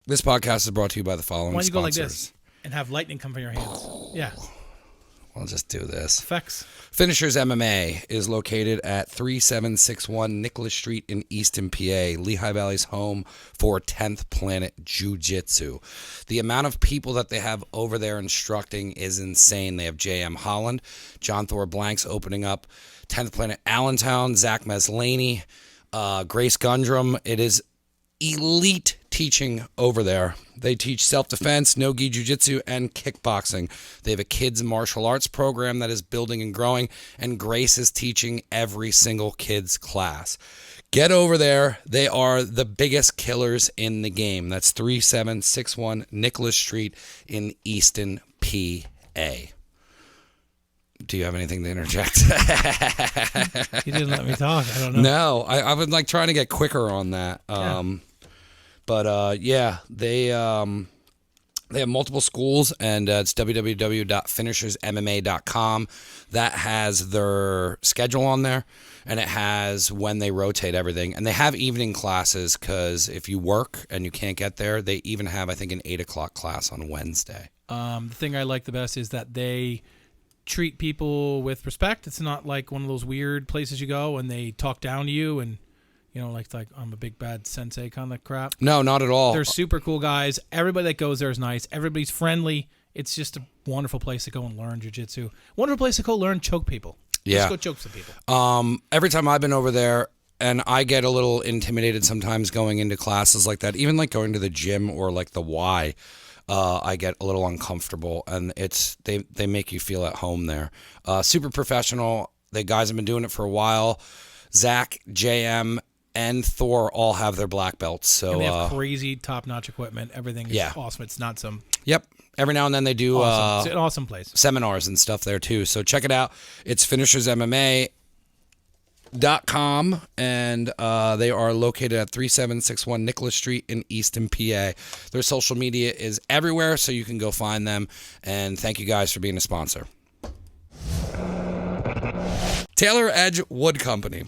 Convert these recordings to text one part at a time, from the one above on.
This podcast is brought to you by the following Why don't you go like sponsors. this and have lightning come from your hands? Yeah. I'll just do this. Effects. Finishers MMA is located at 3761 Nicholas Street in Easton, PA, Lehigh Valley's home for 10th Planet Jiu-Jitsu. The amount of people that they have over there instructing is insane. They have J.M. Holland, John Thor Blanks opening up 10th Planet Allentown, Zach Meslaney, Grace Gundrum. It is elite teaching over there. They teach self-defense, no-gi jiu-jitsu, and kickboxing. They have a kids martial arts program that is building and growing, and Grace is teaching every single kids class. Get over there. They are the biggest killers in the game. That's 3761 Nicholas Street in Easton, PA. Do you have anything to interject? You didn't let me talk. I don't know. No, I would like trying to get quicker on that. But they have multiple schools, and it's www.finishersmma.com. That has their schedule on there, and it has when they rotate everything. And they have evening classes because if you work and you can't get there, they even have, I think, an 8 o'clock class on Wednesday. The thing I like the best is that they treat people with respect. It's not like one of those weird places you go and they talk down to you and, you know, like I'm a big bad sensei kind of crap. No, not at all. They're super cool guys. Everybody that goes there is nice. Everybody's friendly. It's just a wonderful place to go and learn jiu-jitsu. Wonderful place to go learn choke people. Yeah. Just go choke some people. Every time I've been over there, and I get a little intimidated sometimes going into classes like that, even like going to the gym or like the Y, I get a little uncomfortable, and they make you feel at home there. Super professional. The guys have been doing it for a while. Zach, JM, and Thor all have their black belts. So and they have crazy top-notch equipment. Everything is awesome. It's not some... Yep. Every now and then they do awesome. It's an awesome place. Seminars and stuff there too. So check it out. It's finishersmma.com, and they are located at 3761 Nicholas Street in Easton, PA. Their social media is everywhere, so you can go find them. And thank you guys for being a sponsor. Taylor Edge Wood Company.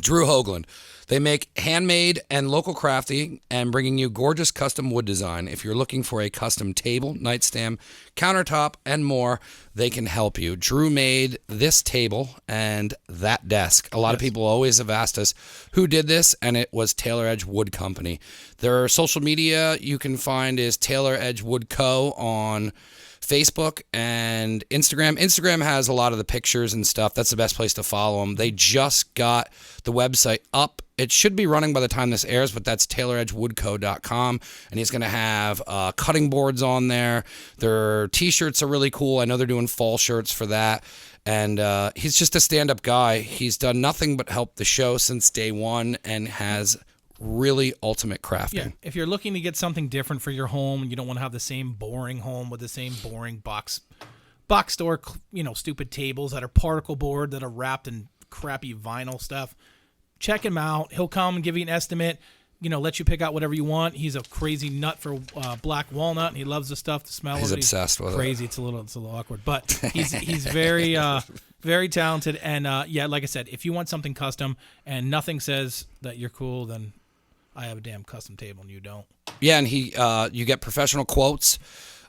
Drew Hoagland. They make handmade and local crafting and bringing you gorgeous custom wood design. If you're looking for a custom table, nightstand, countertop, and more, they can help you. Drew made this table and that desk. A lot of people always have asked us who did this, and it was Taylor Edge Wood Company. Their social media you can find is Taylor Edge Wood Co. on Facebook and Instagram. Instagram has a lot of the pictures and stuff. That's the best place to follow them. They just got the website up. It should be running by the time this airs, but that's tayloredgewoodco.com, and he's going to have cutting boards on there. Their T-shirts are really cool. I know they're doing fall shirts for that, and he's just a stand-up guy. He's done nothing but help the show since day one and has really ultimate crafting. Yeah, if you're looking to get something different for your home and you don't want to have the same boring home with the same boring box store, stupid tables that are particle board that are wrapped in crappy vinyl stuff, check him out. He'll come and give you an estimate, let you pick out whatever you want. He's a crazy nut for black walnut, and he loves the stuff, the smell of it. He's obsessed with it. Crazy. It's a little awkward, but he's very very talented. And like I said, if you want something custom and nothing says that you're cool, then I have a damn custom table and you don't. Yeah, and you get professional quotes,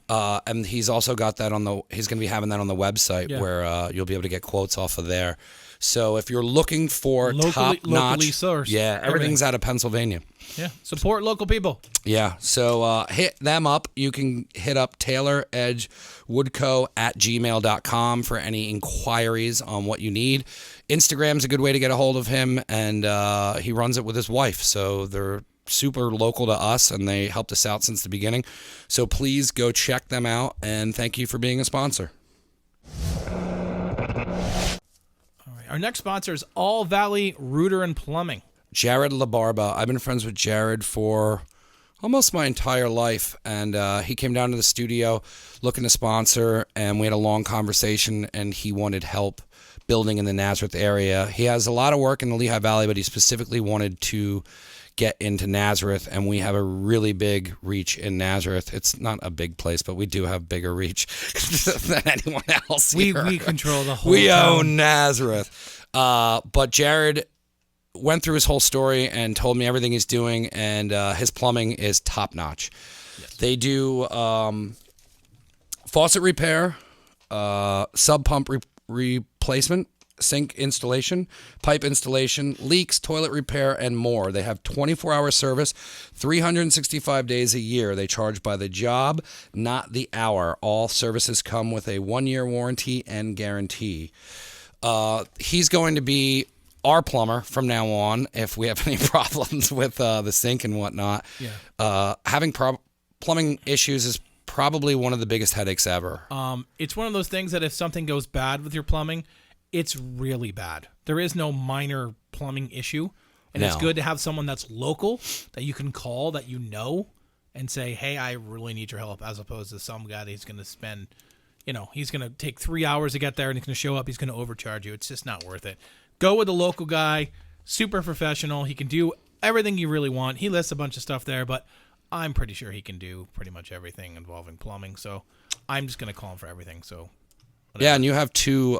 and he's also got that he's going to be having that on the website where you'll be able to get quotes off of there. So if you're looking for top-notch, locally sourced, everything's out of Pennsylvania. Yeah, support local people. Yeah, so hit them up. You can hit up tayloredgewoodco@gmail.com for any inquiries on what you need. Instagram's a good way to get a hold of him, and he runs it with his wife. So they're super local to us, and they helped us out since the beginning. So please go check them out, and thank you for being a sponsor. All right, our next sponsor is All Valley Rooter and Plumbing. Jared LaBarba. I've been friends with Jared for almost my entire life, and he came down to the studio looking to sponsor, and we had a long conversation, and he wanted help building in the Nazareth area. He has a lot of work in the Lehigh Valley, but he specifically wanted to get into Nazareth, and we have a really big reach in Nazareth. It's not a big place, but we do have bigger reach than anyone else here. We control the whole We town. own Nazareth. But Jared went through his whole story and told me everything he's doing, and his plumbing is top notch. Yes. They do faucet repair, sub pump replacement, sink installation, pipe installation, leaks, toilet repair, and more. They have 24-hour service, 365 days a year. They charge by the job, not the hour. All services come with a 1-year warranty and guarantee. He's going to be our plumber from now on if we have any problems with the sink and whatnot. Yeah. Having plumbing issues is probably one of the biggest headaches ever. It's one of those things that if something goes bad with your plumbing, it's really bad. There is no minor plumbing issue. And it's good to have someone that's local that you can call, that you know, and say, hey, I really need your help, as opposed to some guy that he's going to spend, he's going to take 3 hours to get there and he's going to show up. He's going to overcharge you. It's just not worth it. Go with a local guy, super professional. He can do everything you really want. He lists a bunch of stuff there, but I'm pretty sure he can do pretty much everything involving plumbing. So I'm just going to call him for everything. So. Whatever. Yeah, and you have 2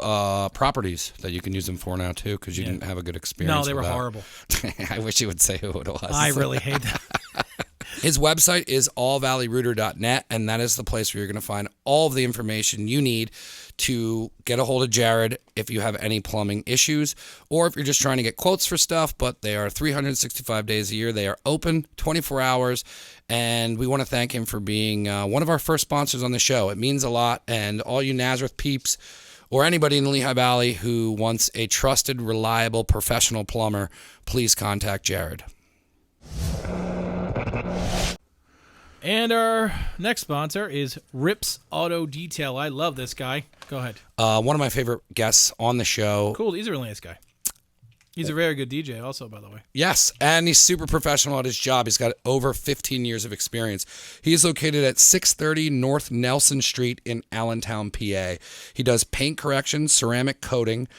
properties that you can use them for now, too, because you didn't have a good experience. No, they were horrible. I wish you would say who it was. I really hate that. His website is allvalleyrouter.net, and that is the place where you're going to find all of the information you need to get a hold of Jared if you have any plumbing issues, or if you're just trying to get quotes for stuff. But they are 365 days a year. They are open 24 hours, and we want to thank him for being one of our first sponsors on the show. It means a lot, and all you Nazareth peeps or anybody in the Lehigh Valley who wants a trusted, reliable, professional plumber, please contact Jared. And our next sponsor is Rips Auto Detail. I love this guy. Go ahead. One of my favorite guests on the show. Cool. He's a really nice guy. He's a very good DJ also, by the way. Yes, and he's super professional at his job. He's got over 15 years of experience. He's located at 630 North Nelson Street in Allentown, PA. He does paint correction, ceramic coating,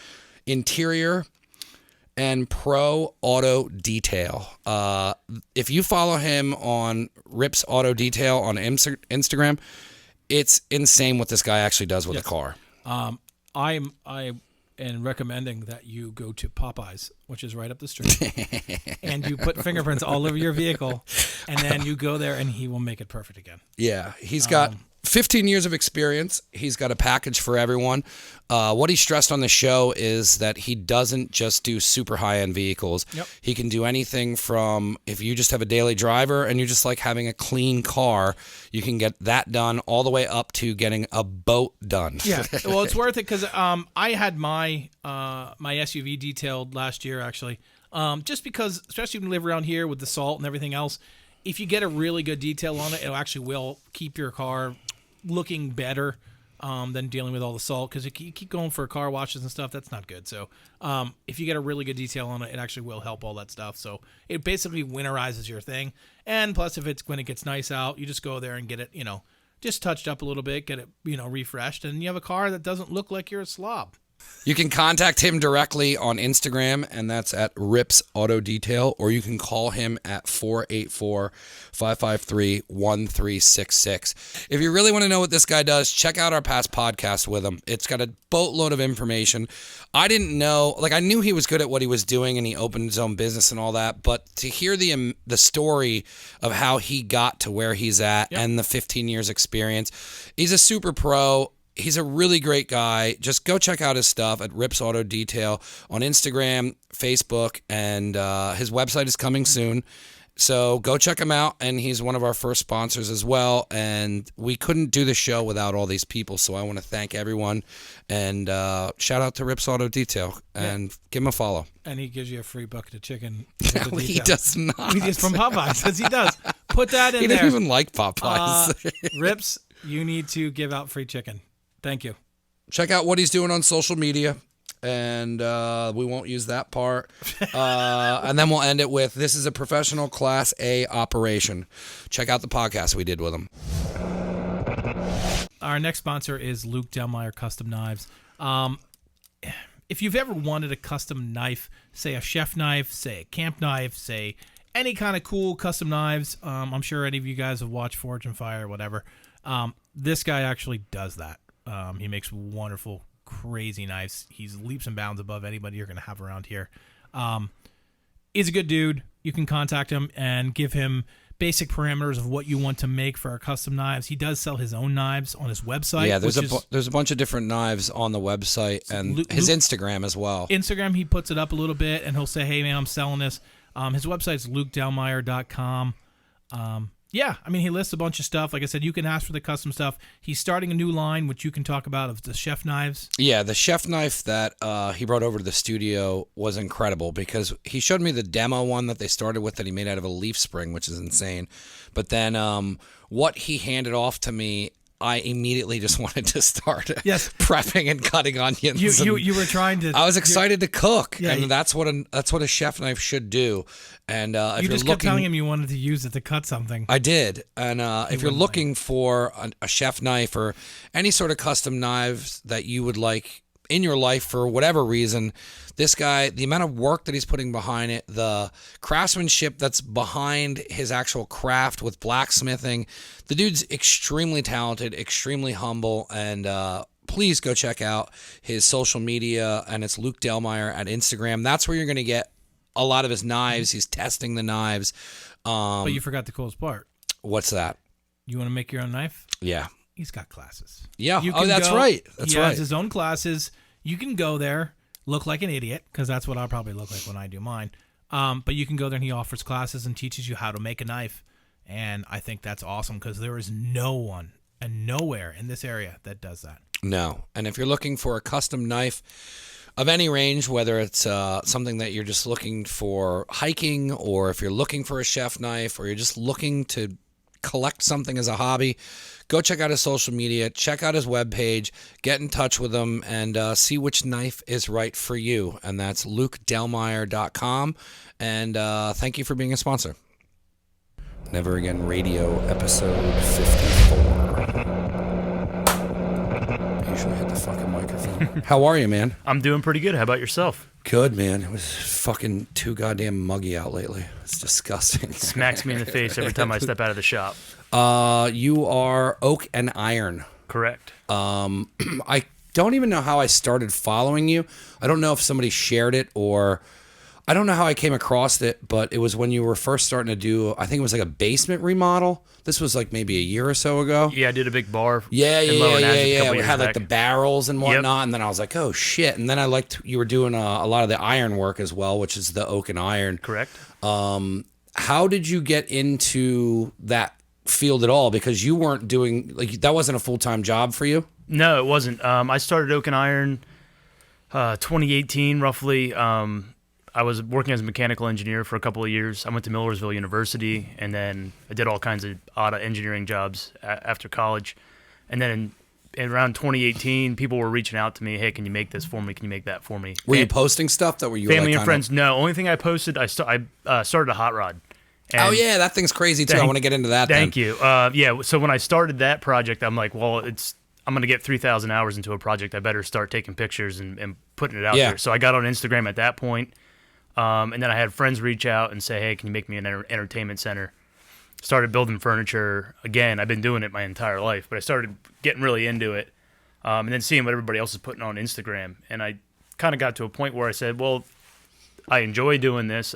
interior, and pro auto detail. If you follow him on Rips Auto Detail on Instagram, it's insane what this guy actually does with a car. I am recommending that you go to Popeyes, which is right up the street, and you put fingerprints all over your vehicle, and then you go there, and he will make it perfect again. Yeah, he's got 15 years of experience. He's got a package for everyone. What he stressed on the show is that he doesn't just do super high-end vehicles. Yep. He can do anything from, if you just have a daily driver and you just like having a clean car, you can get that done, all the way up to getting a boat done. Yeah, well, it's worth it because I had my SUV detailed last year, actually, just because, especially when you live around here with the salt and everything else, if you get a really good detail on it, it actually will keep your car looking better than dealing with all the salt, because you keep going for car washes and stuff. That's not good. So if you get a really good detail on it, it actually will help all that stuff. So it basically winterizes your thing. And plus, when it gets nice out, you just go there and get it, just touched up a little bit, get it, refreshed, and you have a car that doesn't look like you're a slob. You can contact him directly on Instagram, and that's at Rips Auto Detail, or you can call him at 484-553-1366. If you really want to know what this guy does, check out our past podcast with him. It's got a boatload of information. I didn't know, I knew he was good at what he was doing, and he opened his own business and all that, but to hear the story of how he got to where he's at and the 15 years experience, he's a super pro. He's a really great guy. Just go check out his stuff at Rips Auto Detail on Instagram, Facebook, and his website is coming soon. So go check him out, and he's one of our first sponsors as well. And we couldn't do the show without all these people, so I want to thank everyone. And shout out to Rips Auto Detail, and give him a follow. And he gives you a free bucket of chicken. No, he does not. He's from Popeyes, says he does. Put that in there. He didn't even like Popeyes. Rips, you need to give out free chicken. Thank you. Check out what he's doing on social media, and we won't use that part. And then we'll end it with, this is a professional Class A operation. Check out the podcast we did with him. Our next sponsor is Luke Delmeyer Custom Knives. If you've ever wanted a custom knife, say a chef knife, say a camp knife, say any kind of cool custom knives, I'm sure any of you guys have watched Forge and Fire or whatever, this guy actually does that. He makes wonderful, crazy knives. He's leaps and bounds above anybody you're going to have around here. He's a good dude. You can contact him and give him basic parameters of what you want to make for our custom knives. He does sell his own knives on his website. Yeah, there's a bunch of different knives on the website and his Instagram as well. Instagram, he puts it up a little bit, and he'll say, hey, man, I'm selling this. His website's lukedelmeyer.com. Yeah, I mean, he lists a bunch of stuff. Like I said, you can ask for the custom stuff. He's starting a new line, which you can talk about, of the chef knives. Yeah, the chef knife that he brought over to the studio was incredible because he showed me the demo one that they started with that he made out of a leaf spring, which is insane. But then what he handed off to me, I immediately just wanted to start prepping and cutting onions. You were trying to. I was excited to cook, and that's what a chef knife should do. And if you you're just kept telling him you wanted to use it to cut something. I did. And if you're looking for a chef knife or any sort of custom knives that you would like in your life for whatever reason, this guy, the amount of work that he's putting behind it, the craftsmanship that's behind his actual craft with blacksmithing, the dude's extremely talented, extremely humble, and please go check out his social media, and it's Luke Delmeyer at Instagram. That's where you're going to get a lot of his knives. He's testing the knives. But you forgot the coolest part. What's that? You want to make your own knife? Yeah. He's got classes. Yeah. That's right. He has his own classes. You can go there, look like an idiot, because that's what I'll probably look like when I do mine. But you can go there, and he offers classes and teaches you how to make a knife. And I think that's awesome because there is no one and nowhere in this area that does that. No. And if you're looking for a custom knife of any range, whether it's something that you're just looking for hiking, or if you're looking for a chef knife, or you're just looking to collect something as a hobby, go check out his social media, check out his webpage, get in touch with him, and see which knife is right for you. And that's lukedelmeyer.com. And thank you for being a sponsor. Never Again Radio, episode 54. I usually hit the fucking microphone. How are you, man? I'm doing pretty good. How about yourself? Good, man. It was fucking too goddamn muggy out lately. It's disgusting. Smacks me in the face every time I step out of the shop. You are Oak&Iron. Correct. I don't even know how I started following you. I don't know if somebody shared it, or I don't know how I came across it, but it was when you were first starting to do, I think it was like a basement remodel. This was like maybe a year or so ago. Yeah, I did a big bar. Yeah. We had like the barrels and whatnot, and then I was like, oh shit. And then I liked you were doing a lot of the iron work as well, which is the Oak&Iron. Correct. How did you get into that field at all? Because you weren't doing, like, that wasn't a full-time job for you? No, it wasn't. I started Oak&Iron 2018 roughly. I was working as a mechanical engineer for a couple of years. I went to Millersville University, and then I did all kinds of odd engineering jobs after college. And then in around 2018, people were reaching out to me, hey, can you make this for me? Can you make that for me? Were you posting stuff that were you family and friends? No, only thing I posted, I started a hot rod. And oh yeah, that thing's crazy too. I want to get into that. Thank you. Yeah, so when I started that project, I'm like, well, I'm going to get 3,000 hours into a project. I better start taking pictures and putting it out there. So I got on Instagram at that point. And then I had friends reach out and say, hey, can you make me an entertainment center? Started building furniture. Again, I've been doing it my entire life, but I started getting really into it. And then seeing what everybody else is putting on Instagram. And I kind of got to a point where I said, well, I enjoy doing this.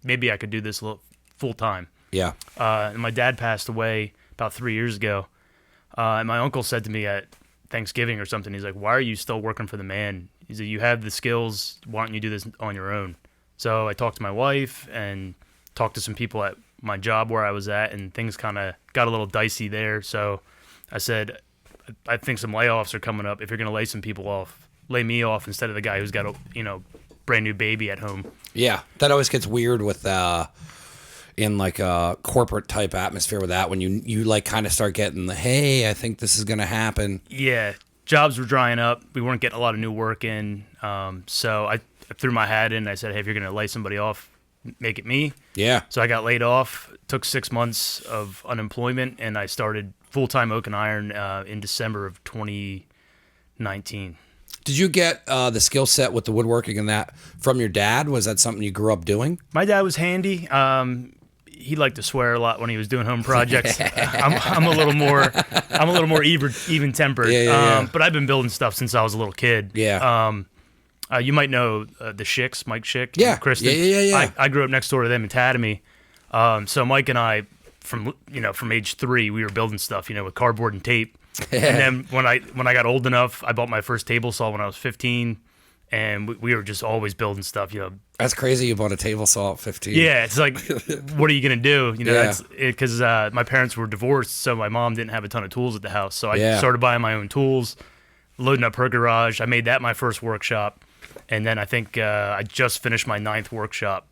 Maybe I could do this full time. Yeah. And my dad passed away about 3 years ago. And my uncle said to me at Thanksgiving or something, he's like, why are you still working for the man? He said, you have the skills. Why don't you do this on your own? So I talked to my wife and talked to some people at my job where I was at, and things kind of got a little dicey there. So I said, I think some layoffs are coming up. If you're going to lay some people off, lay me off instead of the guy who's got a brand new baby at home. Yeah, that always gets weird with in like a corporate type atmosphere with that, when you like kind of start getting the, hey, I think this is going to happen. Yeah, jobs were drying up. We weren't getting a lot of new work in. So I threw my hat in and I said, hey, if you're going to lay somebody off, make it me. Yeah. So I got laid off, took 6 months of unemployment, and I started full-time Oak&Iron in December of 2019. Did you get the skill set with the woodworking and that from your dad? Was that something you grew up doing? My dad was handy. He liked to swear a lot when he was doing home projects. I'm a little more even tempered. Yeah. But I've been building stuff since I was a little kid. Yeah. You might know the Schicks, Mike Schick, Yeah. and Kristen. Yeah. I grew up next door to them in Tatamy. So Mike and I, from age 3, we were building stuff, with cardboard and tape. And then when I got old enough, I bought my first table saw when I was 15, and we were just always building stuff. That's crazy. You bought a table saw at 15. Yeah, it's like, what are you gonna do? Yeah. That's because my parents were divorced, so my mom didn't have a ton of tools at the house. So I started buying my own tools, loading up her garage. I made that my first workshop, and then I think I just finished my 9th workshop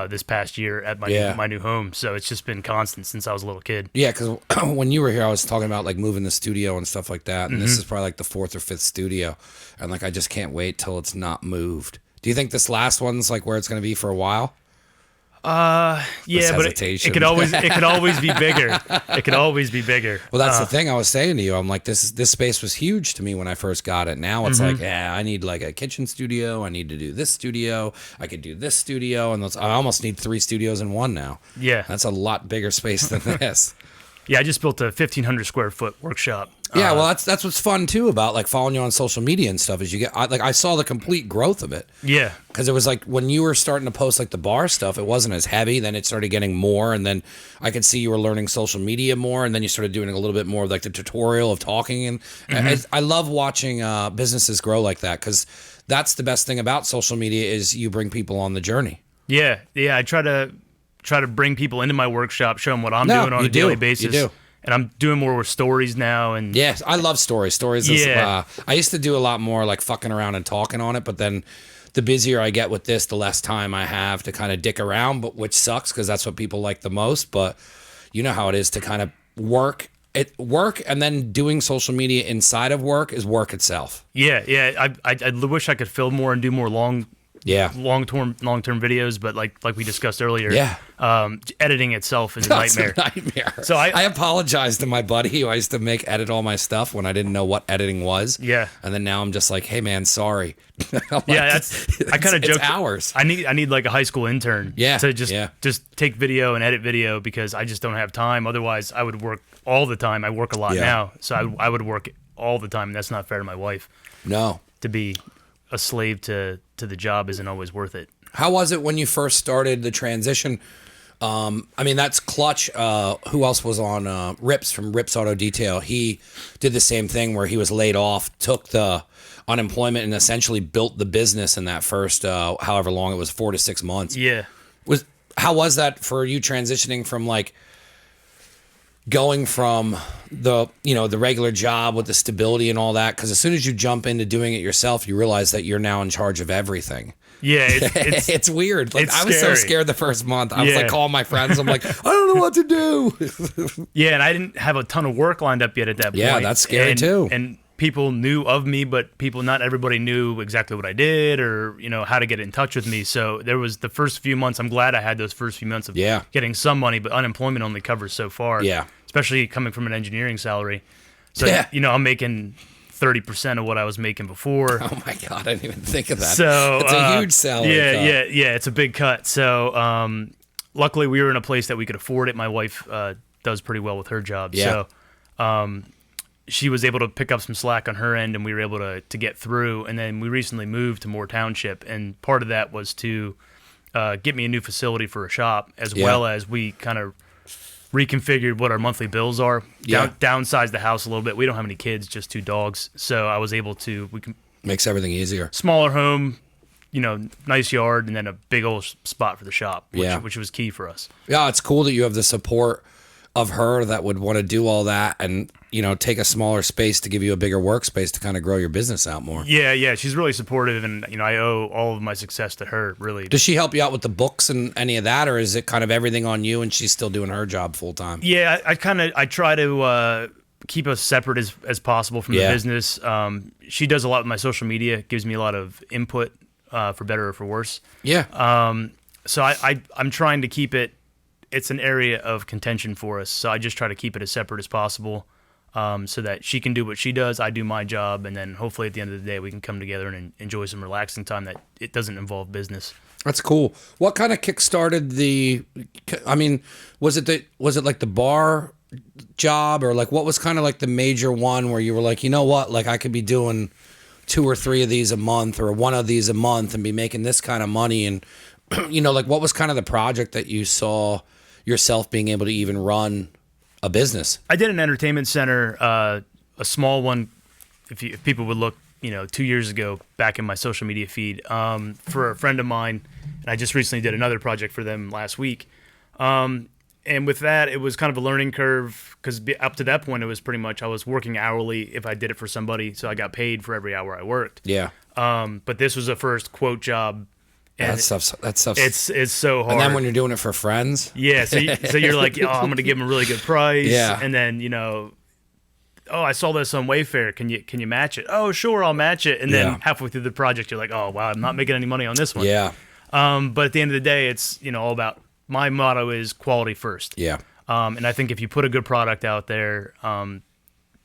this past year at my new home. So it's just been constant since I was a little kid. Yeah, because when you were here, I was talking about like moving the studio and stuff like that. And this is probably like the 4th or 5th studio. And like, I just can't wait till it's not moved. Do you think this last one's like where it's going to be for a while? Yeah, but it could always be bigger. It could always be bigger. Well, that's the thing I was saying to you. I'm like, this space was huge to me when I first got it. Now it's like, I need like a kitchen studio. I need to do this studio. I could do this studio, and I almost need 3 studios in one now. Yeah, that's a lot bigger space than this. Yeah, I just built a 1,500 square foot workshop. Yeah, well, that's what's fun too about like following you on social media and stuff. Is you get I saw the complete growth of it. Yeah, because it was like when you were starting to post like the bar stuff, it wasn't as heavy. Then it started getting more, and then I could see you were learning social media more, and then you started doing a little bit more of like the tutorial of talking. And I love watching businesses grow like that because that's the best thing about social media is you bring people on the journey. Yeah. I try to bring people into my workshop, show them what I'm doing on a daily basis. You do. And I'm doing more with stories now. And yes, I love stories. Stories. Yeah. I used to do a lot more like fucking around and talking on it, but then the busier I get with this, the less time I have to kind of dick around, but which sucks because that's what people like the most. But you know how it is to kind of work and then doing social media inside of work is work itself. Yeah. I wish I could film more and do more long-term videos, but like we discussed earlier, editing itself is a nightmare. It's a nightmare. So I apologized to my buddy who I used to edit all my stuff when I didn't know what editing was. Yeah. And then now I'm just like, hey man, sorry. I kind of joke. It's hours. I need like a high school intern. Yeah. To just take video and edit video because I just don't have time. Otherwise, I would work all the time. I work a lot now, so I would work all the time. And that's not fair to my wife. No. To be a slave to the job isn't always worth it. How was it when you first started the transition? I mean, that's clutch. Who else was on Rips from Rips Auto Detail? He did the same thing where he was laid off, took the unemployment, and essentially built the business in that first, however long it was, 4 to 6 months. Yeah. How was that for you transitioning from like going from the regular job with the stability and all that? Because as soon as you jump into doing it yourself, you realize that you're now in charge of everything. Yeah, it's weird. Like I was scary. so scared the first month. I was like calling my friends. I'm like, I don't know what to do. Yeah, and I didn't have a ton of work lined up yet at that point. Yeah, that's scary too. And people knew of me, but not everybody knew exactly what I did or how to get in touch with me. So there was the first few months. I'm glad I had those first few months of getting some money, but unemployment only covers so far. Yeah, especially coming from an engineering salary. So I'm making 30% of what I was making before. Oh my God, I didn't even think of that. So it's a huge salary. Yeah, it's a big cut. So luckily we were in a place that we could afford it. My wife does pretty well with her job. Yeah. So she was able to pick up some slack on her end, and we were able to get through. And then we recently moved to Moore Township, and part of that was to get me a new facility for a shop, as well as we kind of reconfigured what our monthly bills are. Downsized the house a little bit. We don't have any kids, just 2 dogs. So I was able to makes everything easier. Smaller home, nice yard, and then a big old spot for the shop, which was key for us. Yeah, it's cool that you have the support of her that would want to do all that and take a smaller space to give you a bigger workspace to kind of grow your business out more. Yeah, she's really supportive, and I owe all of my success to her, really. Does she help you out with the books and any of that, or is it kind of everything on you and she's still doing her job full time? Yeah, I try to keep us separate as possible from the business. She does a lot with my social media, gives me a lot of input for better or for worse. Yeah. So I'm trying to keep it. It's an area of contention for us, so I just try to keep it as separate as possible, so that she can do what she does, I do my job, and then hopefully at the end of the day we can come together and enjoy some relaxing time that it doesn't involve business. That's cool. What kind of kickstarted was it like the bar job, or like what was kind of like the major one where you were like, you know what, like I could be doing 2 or 3 of these a month or one of these a month and be making this kind of money? And, like what was kind of the project that you saw yourself being able to even run a business? I did an entertainment center, a small one, if people would look, 2 years ago back in my social media feed, for a friend of mine, and I just recently did another project for them last week. And with that, it was kind of a learning curve because up to that point, it was pretty much I was working hourly if I did it for somebody, so I got paid for every hour I worked. Yeah. But this was a first quote job. And that stuff's it's so hard. And then when you're doing it for friends, yeah. So you're like, oh, I'm going to give them a really good price. Yeah. And then oh, I saw this on Wayfair. Can you match it? Oh, sure, I'll match it. And then halfway through the project, you're like, oh wow, I'm not making any money on this one. Yeah. But at the end of the day, it's all about. My motto is quality first. Yeah. And I think if you put a good product out there,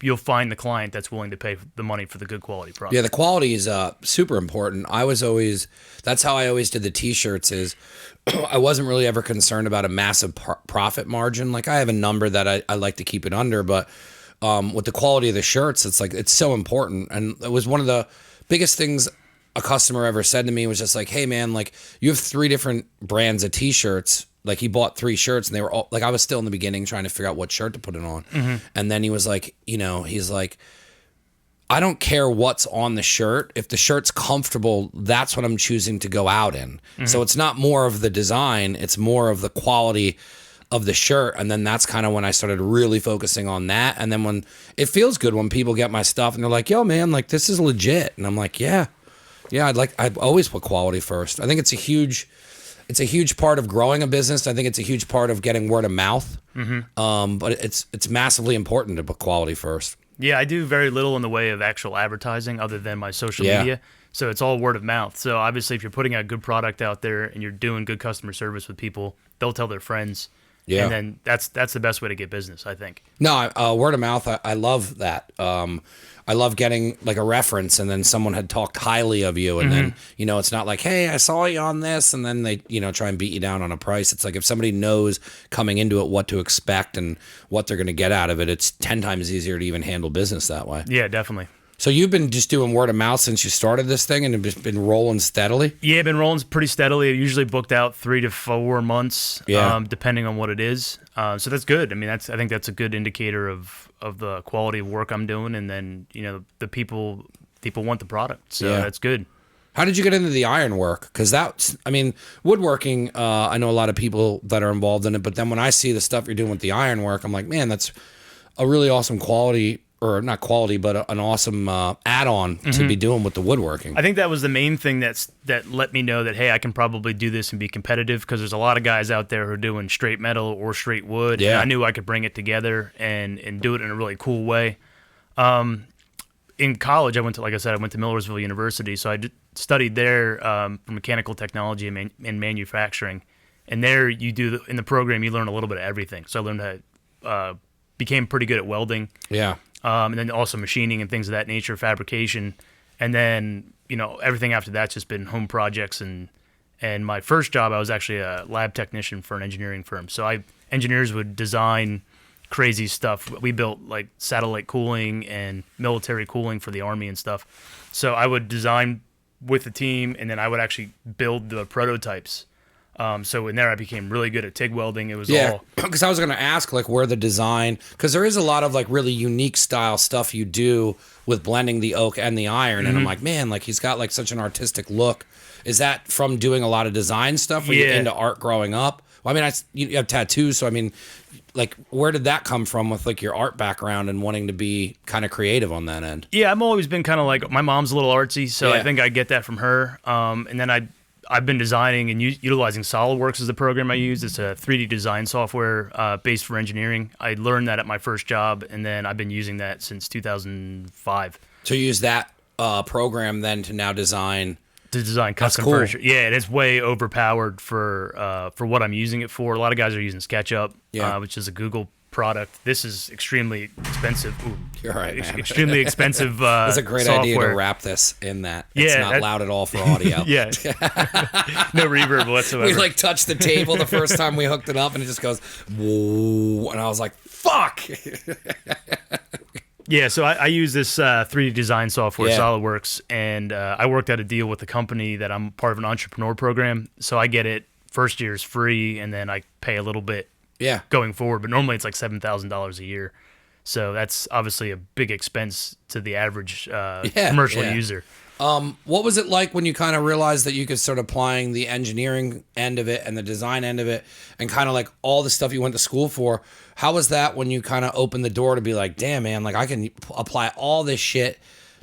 you'll find the client that's willing to pay the money for the good quality product. Yeah, the quality is super important. That's how I always did the T-shirts is I wasn't really ever concerned about a massive profit margin. Like I have a number that I like to keep it under, but with the quality of the shirts, it's so important. And it was one of the biggest things a customer ever said to me was just like, hey man, like you have 3 different brands of T-shirts. Like he bought 3 shirts and they were all like, I was still in the beginning trying to figure out what shirt to put it on. Mm-hmm. And then he was like, he's like, I don't care what's on the shirt. If the shirt's comfortable, that's what I'm choosing to go out in. Mm-hmm. So it's not more of the design, it's more of the quality of the shirt. And then that's kind of when I started really focusing on that. And then when it feels good when people get my stuff and they're like, yo man, like this is legit. And I'm like, yeah, I'd always put quality first. I think it's a huge part of growing a business. I think it's a huge part of getting word of mouth. Mm-hmm. But it's massively important to put quality first. Yeah, I do very little in the way of actual advertising other than my social media. So it's all word of mouth. So obviously if you're putting a good product out there and you're doing good customer service with people, they'll tell their friends. Yeah. And then that's the best way to get business, I think. No, word of mouth, I love that. I love getting like a reference and then someone had talked highly of you and then, it's not like, hey, I saw you on this and then they, try and beat you down on a price. It's like if somebody knows coming into it what to expect and what they're going to get out of it, it's 10 times easier to even handle business that way. Yeah, definitely. So you've been just doing word of mouth since you started this thing and have just been rolling steadily? Yeah, been rolling pretty steadily. Usually booked out 3 to 4 months, depending on what it is. So that's good. I mean, I think that's a good indicator of the quality of work I'm doing, and then the people want the product, so that's good. How did you get into the iron work? Because woodworking. I know a lot of people that are involved in it, but then when I see the stuff you're doing with the iron work, I'm like, man, that's a really awesome quality. Or not quality, but an awesome add-on to be doing with the woodworking. I think that was the main thing that let me know that, hey, I can probably do this and be competitive because there's a lot of guys out there who are doing straight metal or straight wood. Yeah. And I knew I could bring it together and do it in a really cool way. In college, I went to Millersville University, so I studied there for mechanical technology and manufacturing. And there in the program, you learn a little bit of everything. So I learned how became pretty good at welding. Yeah. And then also machining and things of that nature, fabrication. And then, everything after that's just been home projects. And my first job, I was actually a lab technician for an engineering firm. So engineers would design crazy stuff. We built like satellite cooling and military cooling for the Army and stuff. So I would design with the team, and then I would actually build the prototypes. So in there, I became really good at TIG welding. It was all because I was going to ask like where the design, because there is a lot of like really unique style stuff you do with blending the oak and the iron, and I'm like, man, like he's got like such an artistic look. Is that from doing a lot of design stuff? Were you into art growing up? Well, I mean, you have tattoos, so I mean, like where did that come from with like your art background and wanting to be kind of creative on that end? Yeah, I've always been kind of like, my mom's a little artsy, so I think I get that from her. And then I've been designing and utilizing SolidWorks as the program I use. It's a 3D design software based for engineering. I learned that at my first job, and then I've been using that since 2005. So you use that program then to now design custom furniture. Yeah, and it's way overpowered for what I'm using it for. A lot of guys are using SketchUp, which is a Google product. This is extremely expensive. Ooh, you're right, man. Extremely expensive That's a great software. idea to wrap this in that. It's not loud at all for audio. Yeah. No reverb whatsoever. We like touched the table the first time we hooked it up and it just goes, whoa. And I was like, fuck. Yeah, so I use this 3D design software, Yeah. SolidWorks, and I worked out a deal with the company that I'm part of an entrepreneur program. So I get it first year is free, and then I pay a little bit Yeah. going forward. But normally it's like $7,000 a year. So that's obviously a big expense to the average commercial yeah. user. What was it like when you kind of realized that you could start applying the engineering end of it and the design end of it and kind of like all the stuff you went to school for? How was that when you kind of opened the door to be like, damn, man, like I can apply all this shit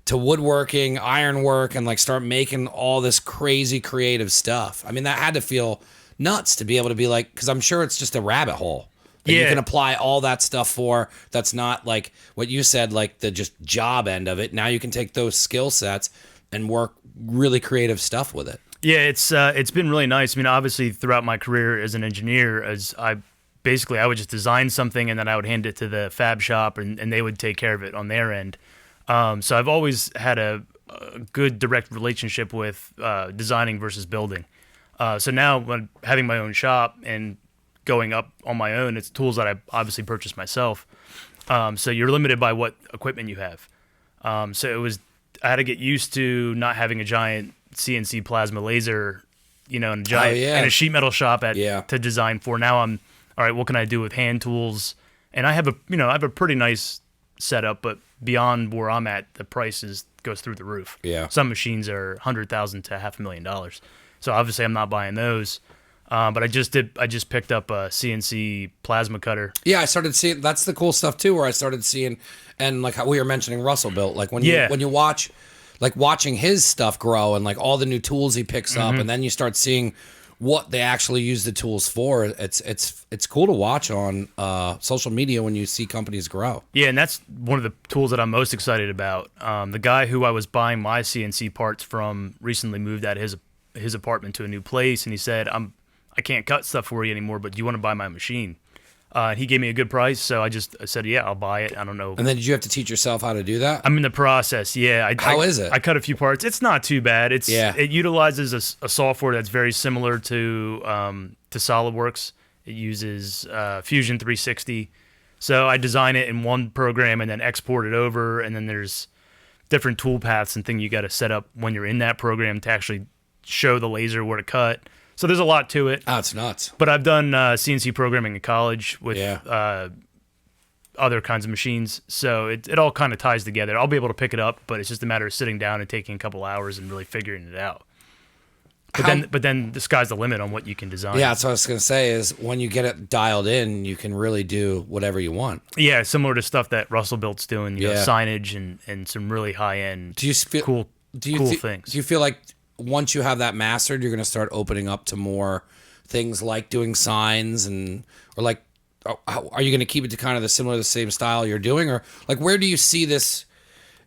to woodworking, ironwork, and like start making all this crazy creative stuff? I mean, that had to feel nuts to be able to be like, because I'm sure it's just a rabbit hole that you Yeah. can apply all that stuff for. That's not like what you said, like the just job end of it. Now you can take those skill sets and work really creative stuff with it. Yeah, it's been really nice. I mean, obviously throughout my career as an engineer, I would just design something and then I would hand it to the fab shop and they would take care of it on their end. So I've always had a good direct relationship with designing versus building. So now when having my own shop and going up on my own, it's tools that I obviously purchased myself. So you're limited by what equipment you have. So I had to get used to not having a giant CNC plasma laser, and a giant and a sheet metal shop to design for. Now I'm all right. What can I do with hand tools? And I have a pretty nice setup, but beyond where I'm at, the prices goes through the roof. Yeah. Some machines are $100,000 to $500,000. So obviously I'm not buying those. But I just picked up a CNC plasma cutter. Yeah, I started seeing, that's the cool stuff too, where I started seeing, and like how we were mentioning Russell built, like when you watch, like watching his stuff grow and like all the new tools he picks up, and then you start seeing what they actually use the tools for. It's cool to watch on social media when you see companies grow. Yeah, and that's one of the tools that I'm most excited about. The guy who I was buying my CNC parts from recently moved out of his apartment to a new place, and he said, I can't cut stuff for you anymore, but do you want to buy my machine? He gave me a good price, so I said, yeah, I'll buy it. I don't know. And then did you have to teach yourself how to do that? I'm in the process, yeah. How is it? I cut a few parts. It's not too bad. It utilizes a software that's very similar to SolidWorks. It uses Fusion 360. So I design it in one program and then export it over, and then there's different tool paths and things you got to set up when you're in that program to actually show the laser where to cut. So there's a lot to it. Oh, it's nuts. But I've done CNC programming in college with other kinds of machines. So it all kind of ties together. I'll be able to pick it up, but it's just a matter of sitting down and taking a couple hours and really figuring it out. But then the sky's the limit on what you can design. Yeah, that's what I was going to say is when you get it dialed in, you can really do whatever you want. Yeah, similar to stuff that Russell Built's doing, signage and some really high-end cool things. Do you feel like once you have that mastered, you're going to start opening up to more things like doing signs or like, are you going to keep it to kind of the same style you're doing? Or like, where do you see this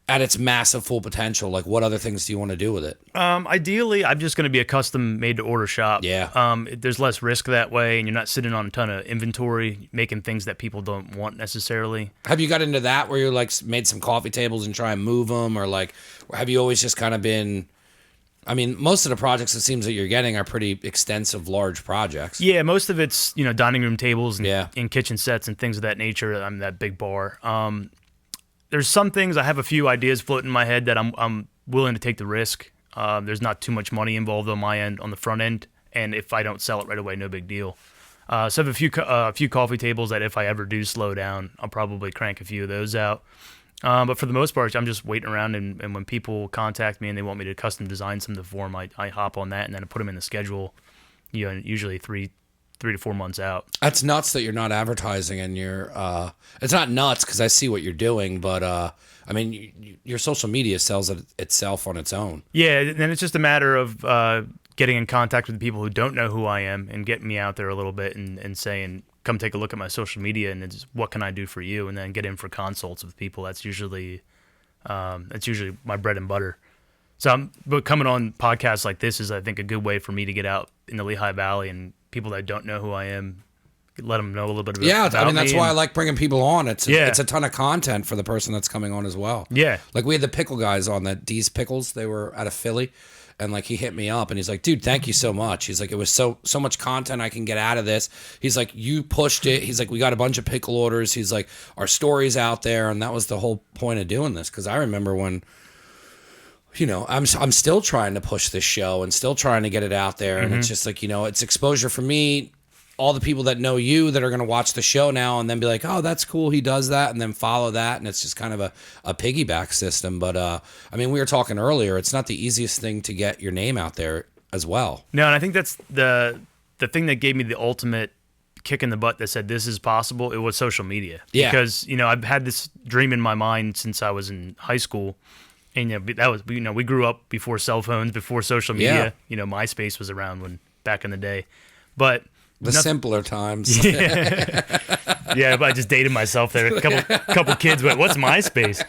at its massive full potential? Like, what other things do you want to do with it? Ideally, I'm just going to be a custom made to order shop. Yeah. There's less risk that way, and you're not sitting on a ton of inventory, making things that people don't want necessarily. Have you got into that where you're like made some coffee tables and try and move them? Or like, have you always just kind of been, I mean, most of the projects it seems that you're getting are pretty extensive, large projects. Yeah, most of it's, dining room tables and kitchen sets and things of that nature. I'm that big bar. There's some things, I have a few ideas floating in my head that I'm willing to take the risk. There's not too much money involved on my end, on the front end, and if I don't sell it right away, no big deal. So I have a few coffee tables that if I ever do slow down, I'll probably crank a few of those out. But for the most part, I'm just waiting around, and when people contact me and they want me to custom design something for them, I hop on that and then I put them in the schedule, usually 3 to 4 months out. That's nuts that you're not advertising and you're, it's not nuts because I see what you're doing, but I mean, your social media sells it itself on its own. Yeah, and it's just a matter of getting in contact with the people who don't know who I am and getting me out there a little bit and saying, come take a look at my social media and it's what can I do for you, and then get in for consults with people. That's usually my bread and butter. So but coming on podcasts like this is, I think, a good way for me to get out in the Lehigh Valley and people that don't know who I am let them know a little bit about Yeah, I mean, that's why I and- like bringing people on. It's Yeah. a ton of content for the person that's coming on as well. Yeah. Like we had the pickle guys on that D's Pickles. They were out of Philly. And like he hit me up and he's like, dude, thank you so much. He's like, it was so much content I can get out of this. He's like, you pushed it. He's like, we got a bunch of pickle orders. He's like, our story's out there. And that was the whole point of doing this. Cause I remember when, you know, I'm still trying to push this show and still trying to get it out there. And it's just like, you know, it's exposure for me. All the people that know you that are going to watch the show now and then be like, oh, that's cool. He does that. And then follow that. And it's just kind of a piggyback system. But, I mean, we were talking earlier. It's not the easiest thing to get your name out there as well. No, and I think that's the thing that gave me the ultimate kick in the butt that said this is possible. It was social media. Yeah. Because, you know, I've had this dream in my mind since I was in high school. And, you know, that was, you know, we grew up before cell phones, before social media. Yeah. You know, MySpace was around back in the day. But The simpler times. yeah, but I just dated myself there. A couple kids went, "What's MySpace?"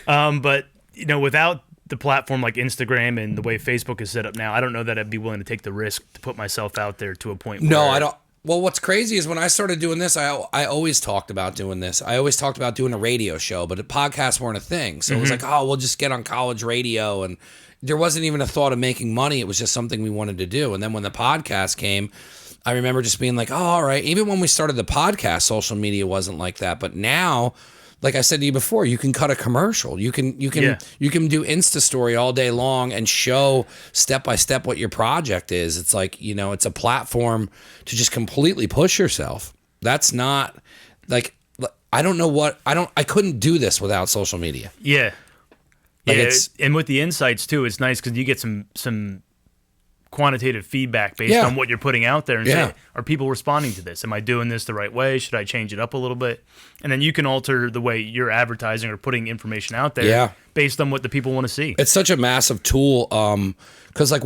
But you know, without the platform like Instagram and the way Facebook is set up now, I don't know that I'd be willing to take the risk to put myself out there to a point. No, where, I don't. Well, what's crazy is when I started doing this, I always talked about doing this. I always talked about doing a radio show, but podcasts weren't a thing. So it was like, oh, we'll just get on college radio. And there wasn't even a thought of making money. It was just something we wanted to do. And then when the podcast came, I remember just being like, oh, all right. Even when we started the podcast, social media wasn't like that. But now, like I said to you before, you can cut a commercial. You can do Insta story all day long and show step by step what your project is. It's like, you know, it's a platform to just completely push yourself. That's not like, I don't know what, I couldn't do this without social media. Yeah. Like Yeah, it's- and with the insights too, it's nice because you get some quantitative feedback based Yeah. on what you're putting out there and Yeah. say, are people responding to this? Am I doing this the right way? Should I change it up a little bit? And then you can alter the way you're advertising or putting information out there Yeah. based on what the people want to see. It's such a massive tool. Because like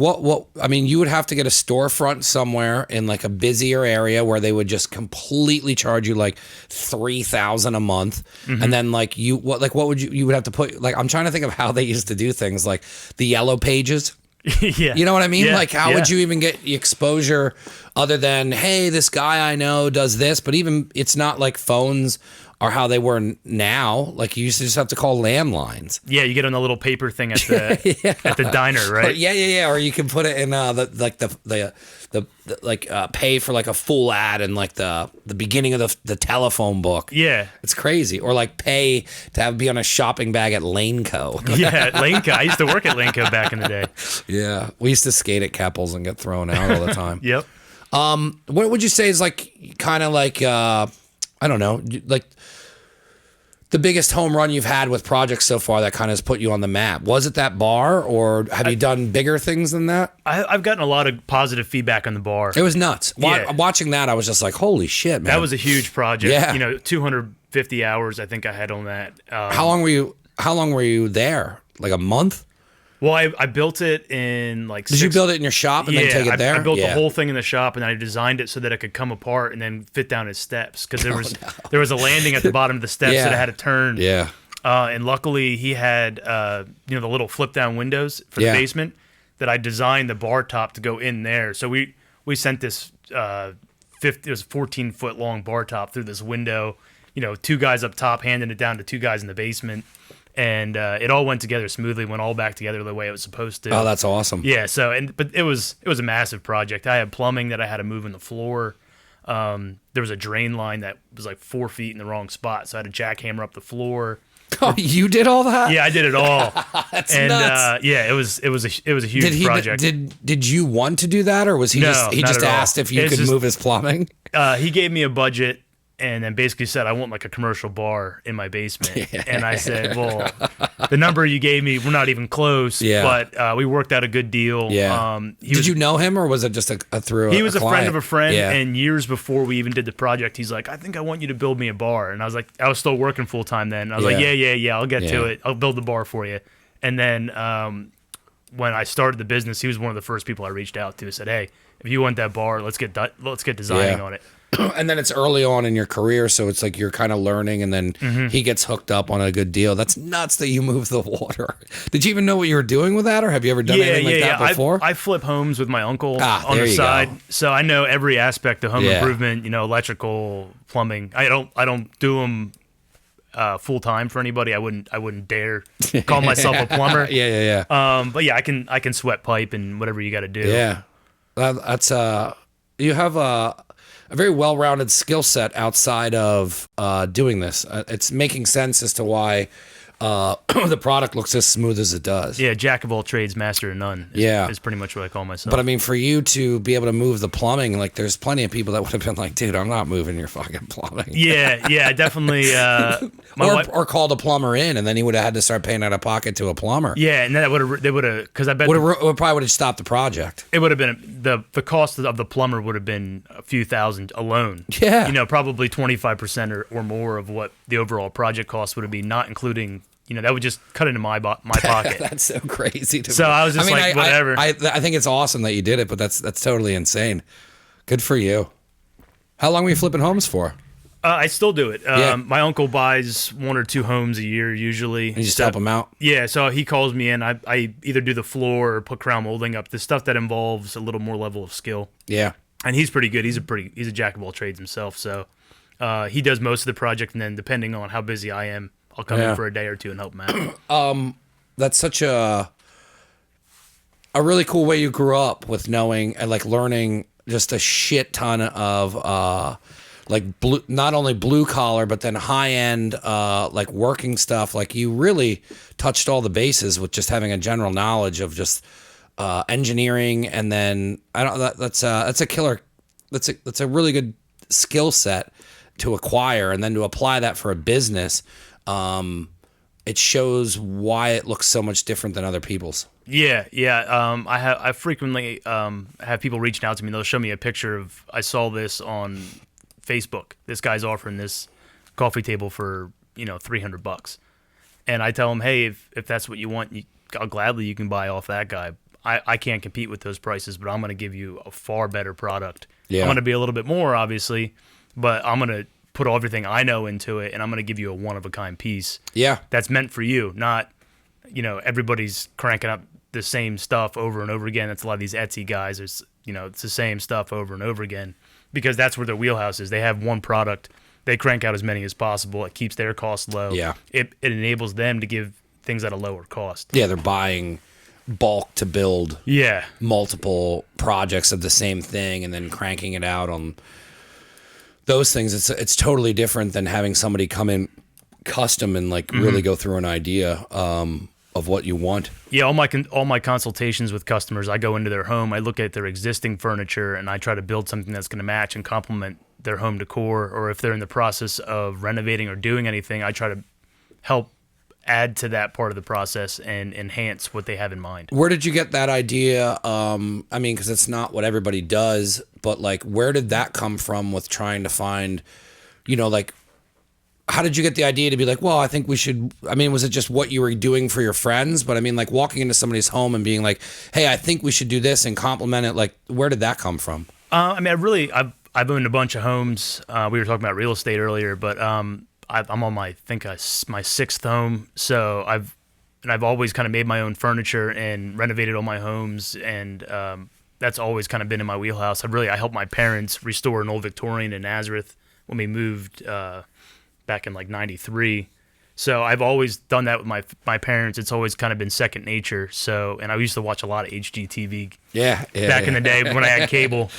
I mean, you would have to get a storefront somewhere in like a busier area where they would just completely charge you like $3,000 a month, and then like what would you would have to put, like, I'm trying to think of how they used to do things, like the yellow pages. Yeah. You know what I mean? Yeah, Like, how would you even get exposure other than, hey, this guy I know does this? But even it's not like phones are how they were now. Like, you used to just have to call landlines. Yeah, you get on the little paper thing at the at the diner, right? Yeah. Or you can put it in pay for like a full ad in like the beginning of the telephone book. Yeah. It's crazy. Or like pay to be on a shopping bag at Laneco. Yeah, Lanka. I used to work at Lanka back in the day. Yeah, we used to skate at Keppel's and get thrown out all the time. Yep. What would you say is like kind of like I don't know, like the biggest home run you've had with projects so far that kind of has put you on the map? Was it that bar, or have you done bigger things than that? I've gotten a lot of positive feedback on the bar. It was nuts. Yeah. Watching that, I was just like, holy shit, man. That was a huge project. Yeah. You know, 250 hours I think I had on that. How long were you there? Like a month? Well, I built it in like Did you build it in your shop and then take it there? I built the whole thing in the shop, and I designed it so that it could come apart and then fit down as steps, because there was a landing at the bottom of the steps that I had to turn. Yeah. And luckily he had the little flip down windows for the basement that I designed the bar top to go in there. So we sent this it was 14-foot long bar top through this window. You know, 2 guys up top handing it down to 2 guys in the basement. And it all went together smoothly, went all back together the way it was supposed to. Oh, that's awesome. Yeah. But it was a massive project. I had plumbing that I had to move in the floor. There was a drain line that was like 4 feet in the wrong spot, so I had to jackhammer up the floor. Oh, you did all that? Yeah, I did it all. That's and nuts. It was a huge project. Did you want to do that, or was he No, just not at all. asked if you It's could just- move his plumbing? He gave me a budget and then basically said, I want like a commercial bar in my basement. And I said, well, the number you gave me, we're not even close. Yeah. But we worked out a good deal. Yeah. Did you know him, or was it just a through? He was a friend client? of a friend, Yeah. and years before we even did the project, he's like, I think I want you to build me a bar. And I was like, I was still working full time then. And I was like, yeah, I'll get to it. I'll build the bar for you. And then when I started the business, he was one of the first people I reached out to. Said, "Hey, if you want that bar, let's get designing on it." And then it's early on in your career, so it's like you're kind of learning, and then he gets hooked up on a good deal. That's nuts that you move the water. Did you even know what you were doing with that, or have you ever done anything like that before? I flip homes with my uncle on the side, so I know every aspect of home improvement. You know, electrical, plumbing. I don't do them full time for anybody. I wouldn't dare call myself a plumber. But yeah, I can sweat pipe and whatever you got to do. Yeah, that's you have a very well-rounded skill set outside of doing this. It's making sense as to why the product looks as smooth as it does. Yeah, jack of all trades, master of none. Is pretty much what I call myself. But I mean, for you to be able to move the plumbing, like there's plenty of people that would have been like, dude, I'm not moving your fucking plumbing. Yeah, definitely. Or called a plumber in, and then he would have had to start paying out of pocket to a plumber. Yeah, and then they would have, because I bet probably would have stopped the project. It would have been the cost of the plumber would have been a few thousand alone. Yeah, you know, probably 25% or more of what the overall project cost would have been, not including. You know, that would just cut into my pocket. That's so crazy to me. So I was just whatever. I think it's awesome that you did it, but that's totally insane. Good for you. How long were you flipping homes for? I still do it. My uncle buys 1 or 2 homes a year usually. And you just help him out? Yeah, so he calls me in. I either do the floor or put crown molding up, the stuff that involves a little more level of skill. Yeah. And he's pretty good. He's a jack of all trades himself. So he does most of the project, and then depending on how busy I am, I'll come in for a day or two and help him out. That's such a really cool way you grew up, with knowing and like learning just a shit ton of not only blue collar, but then high end like working stuff. Like you really touched all the bases with just having a general knowledge of just engineering, and then that's a killer. That's a really good skill set to acquire, and then to apply that for a business. It shows why it looks so much different than other people's. Yeah. I frequently have people reaching out to me. They'll show me a picture of, I saw this on Facebook. This guy's offering this coffee table for $300, and I tell them, hey, if that's what you want, you can buy off that guy. I can't compete with those prices, but I'm going to give you a far better product. Yeah. I'm going to be a little bit more, obviously, but I'm going to put everything I know into it, and I'm going to give you a one-of-a-kind piece. Yeah. That's meant for you, not, everybody's cranking up the same stuff over and over again. That's a lot of these Etsy guys. It's the same stuff over and over again, because that's where their wheelhouse is. They have one product. They crank out as many as possible. It keeps their costs low. Yeah. It enables them to give things at a lower cost. Yeah, they're buying bulk to build multiple projects of the same thing and then cranking it out on those things. It's totally different than having somebody come in custom and really go through an idea of what you want. Yeah, all my consultations with customers, I go into their home, I look at their existing furniture, and I try to build something that's going to match and complement their home decor. Or if they're in the process of renovating or doing anything, I try to help add to that part of the process and enhance what they have in mind. Where did you get that idea? Because it's not what everybody does, but where did that come from with trying to find, how did you get the idea to be well, I think we should, was it just what you were doing for your friends? But walking into somebody's home and being hey, I think we should do this and compliment it. Where did that come from? I've owned a bunch of homes. We were talking about real estate earlier, but I'm on my 6th home. So I've always kind of made my own furniture and renovated all my homes, and that's always kind of been in my wheelhouse. I helped my parents restore an old Victorian in Nazareth when we moved back in 93. So I've always done that with my parents. It's always kind of been second nature. So, and I used to watch a lot of HGTV back in the day when I had cable.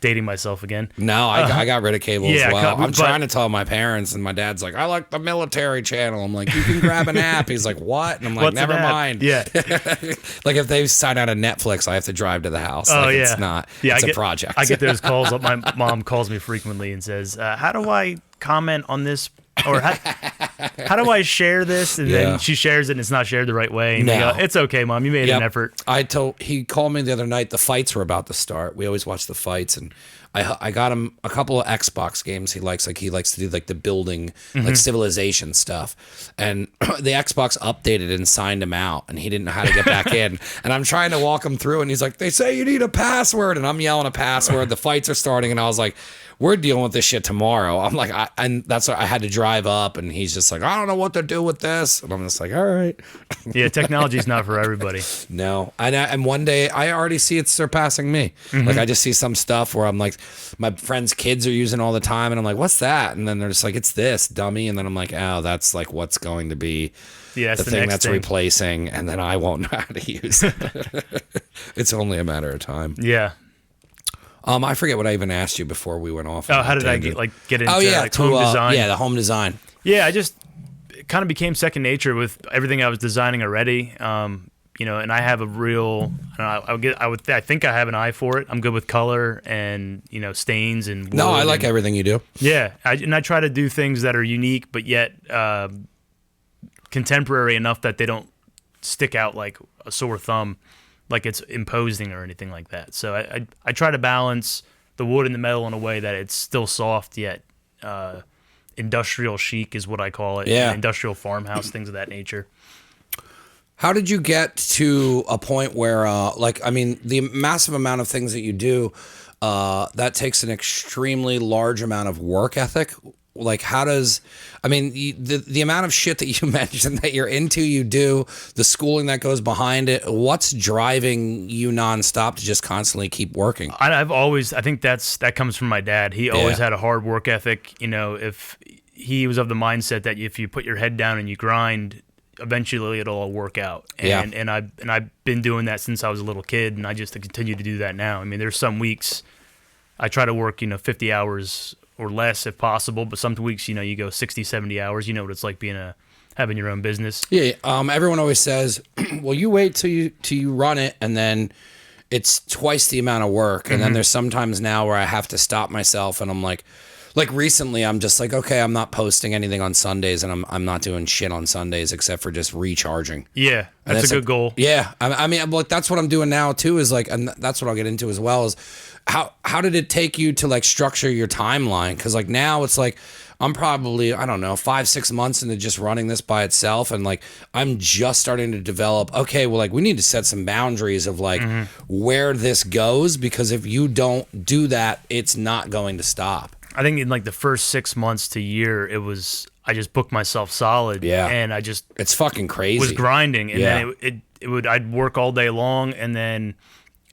Dating myself again. No, I got rid of cable as well. I'm trying to tell my parents, and my dad's I like the military channel. I'm you can grab an app. He's what? And I'm never mind. Yeah. If they sign out of Netflix, I have to drive to the house. It's not. Yeah, it's a project. I get those calls. My mom calls me frequently and says, how do I comment on this? Or how do I share this? And then she shares it and it's not shared the right way. And go, it's okay, Mom. You made an effort. He called me the other night. The fights were about to start. We always watch the fights. And I got him a couple of Xbox games he likes to do like the building, like civilization stuff. And the Xbox updated and signed him out, and he didn't know how to get back in. And I'm trying to walk him through, and he's like, they say you need a password. And I'm yelling a password. The fights are starting, and I was like, we're dealing with this shit tomorrow. I'm like, and that's why I had to drive up, and he's just like, I don't know what to do with this. And I'm just like, all right. Yeah, technology's not for everybody. No. And one day I already see it surpassing me. Like I just see some stuff where I'm like, my friends' kids are using all the time, and I'm like, what's that? And then they're just like, it's this, dummy. And then I'm like, oh, that's like what's going to be Yeah, the thing that's replacing, and then I won't know how to use it. It's only a matter of time. Yeah. I forget what I even asked you before we went off. Oh, how did I get into home design? Yeah, the home design. Yeah, it kind of became second nature with everything I was designing already. And I have a real, I think I have an eye for it. I'm good with color and stains and wood. No, I like everything you do. Yeah, I try to do things that are unique but yet contemporary enough that they don't stick out like a sore thumb, like it's imposing or anything like that. So I try to balance the wood and the metal in a way that it's still soft yet industrial chic is what I call it. Yeah. Industrial farmhouse, things of that nature. How did you get to a point where, the massive amount of things that you do, that takes an extremely large amount of work ethic? Like, the amount of shit that you mentioned that you're into, you do, the schooling that goes behind it, what's driving you nonstop to just constantly keep working? I think that comes from my dad. He always had a hard work ethic. If he was of the mindset that if you put your head down and you grind, eventually it'll all work out. And I've been doing that since I was a little kid, and I just continue to do that now. I mean, there's some weeks I try to work, 50 hours or less if possible, but some weeks, you go 60, 70 hours. You know what it's like having your own business. Yeah. Everyone always says, well, you wait till you run it, and then it's twice the amount of work. And then there's sometimes now where I have to stop myself, and I'm like recently I'm just like, okay, I'm not posting anything on Sundays, and I'm not doing shit on Sundays except for just recharging. Yeah. That's a good goal. Yeah. I mean, that's what I'm doing now too, is like, and that's what I'll get into as well, is how did it take you to structure your timeline? Because now it's like I'm probably, I don't know, 5-6 months into just running this by itself, and I'm just starting to develop, okay, well, we need to set some boundaries of where this goes, because if you don't do that, it's not going to stop. I think in the first 6 months to year, I just booked myself solid. Yeah. And it's fucking crazy. Was grinding, and then I'd work all day long, and then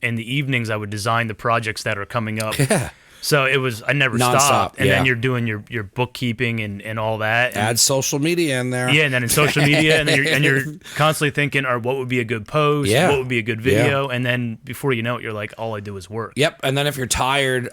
in the evenings I would design the projects that are coming up. Yeah. So I never stopped. And then you're doing your bookkeeping and all that. Add social media in there. Yeah, and then in social media, and then you're constantly thinking, all right, what would be a good post? Yeah. What would be a good video? Yeah. And then before you know it, you're like, all I do is work. Yep. And then if you're tired,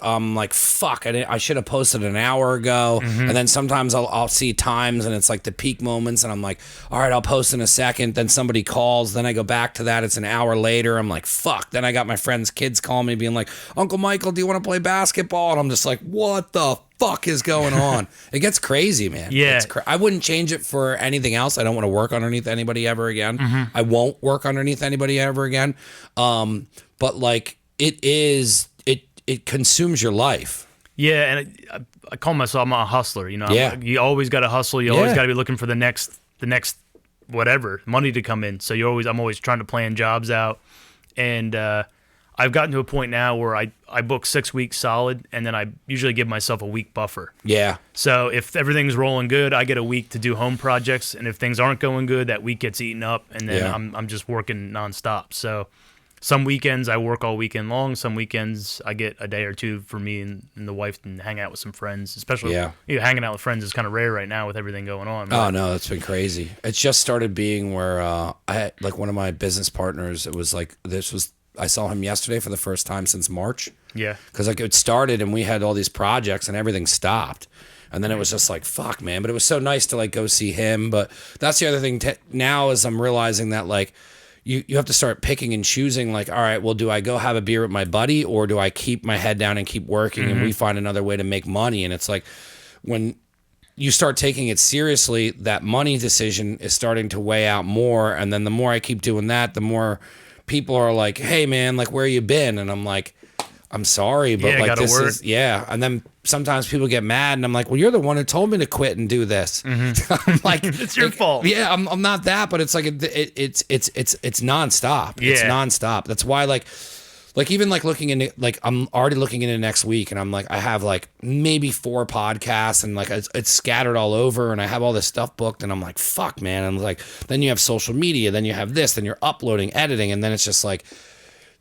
fuck, I should have posted an hour ago. And then sometimes I'll see times, and it's the peak moments, and I'm like, all right, I'll post in a second. Then somebody calls. Then I go back to that. It's an hour later. I'm like, fuck. Then I got my friend's kids calling me being like, Uncle Michael, do you want to play basketball? And I'm just like, what the fuck is going on? It gets crazy, man. Yeah. I wouldn't change it for anything else. I don't want to work underneath anybody ever again. I won't work underneath anybody ever again. But it consumes your life. Yeah, and I call myself, I'm a hustler. You always got to hustle. You always got to be looking for the next whatever money to come in. So I'm always trying to plan jobs out, and I've gotten to a point now where I book 6 weeks solid, and then I usually give myself a week buffer. Yeah. So if everything's rolling good, I get a week to do home projects, and if things aren't going good, that week gets eaten up, and then I'm just working nonstop. So some weekends I work all weekend long. Some weekends I get a day or two for me and the wife and hang out with some friends. Especially hanging out with friends is kind of rare right now with everything going on. Oh no, that's been crazy. It's just started being where I had one of my business partners. It was I saw him yesterday for the first time since March. Yeah. Because it started and we had all these projects and everything stopped. And then it was just fuck, man. But it was so nice to go see him. But that's the other thing now is I'm realizing that you have to start picking and choosing all right, well, do I go have a beer with my buddy, or do I keep my head down and keep working and we find another way to make money? And it's when you start taking it seriously, that money decision is starting to weigh out more. And then the more I keep doing that, the more people are like, hey man, where you been? And I'm like, I'm sorry, but Yeah, like gotta this work. is and then sometimes people get mad, and I'm like, well, you're the one who told me to quit and do this. I'm like, It's your fault. Yeah, I'm not that, but it's like it's nonstop. It's Yeah. nonstop. That's why like even like looking into like I'm already looking into next week, and I'm like I have like maybe 4 podcasts, and like it's scattered all over, and I have all this stuff booked, and I'm like fuck man. I'm like, then you have social media, then you have this, then you're uploading, editing, and then it's just like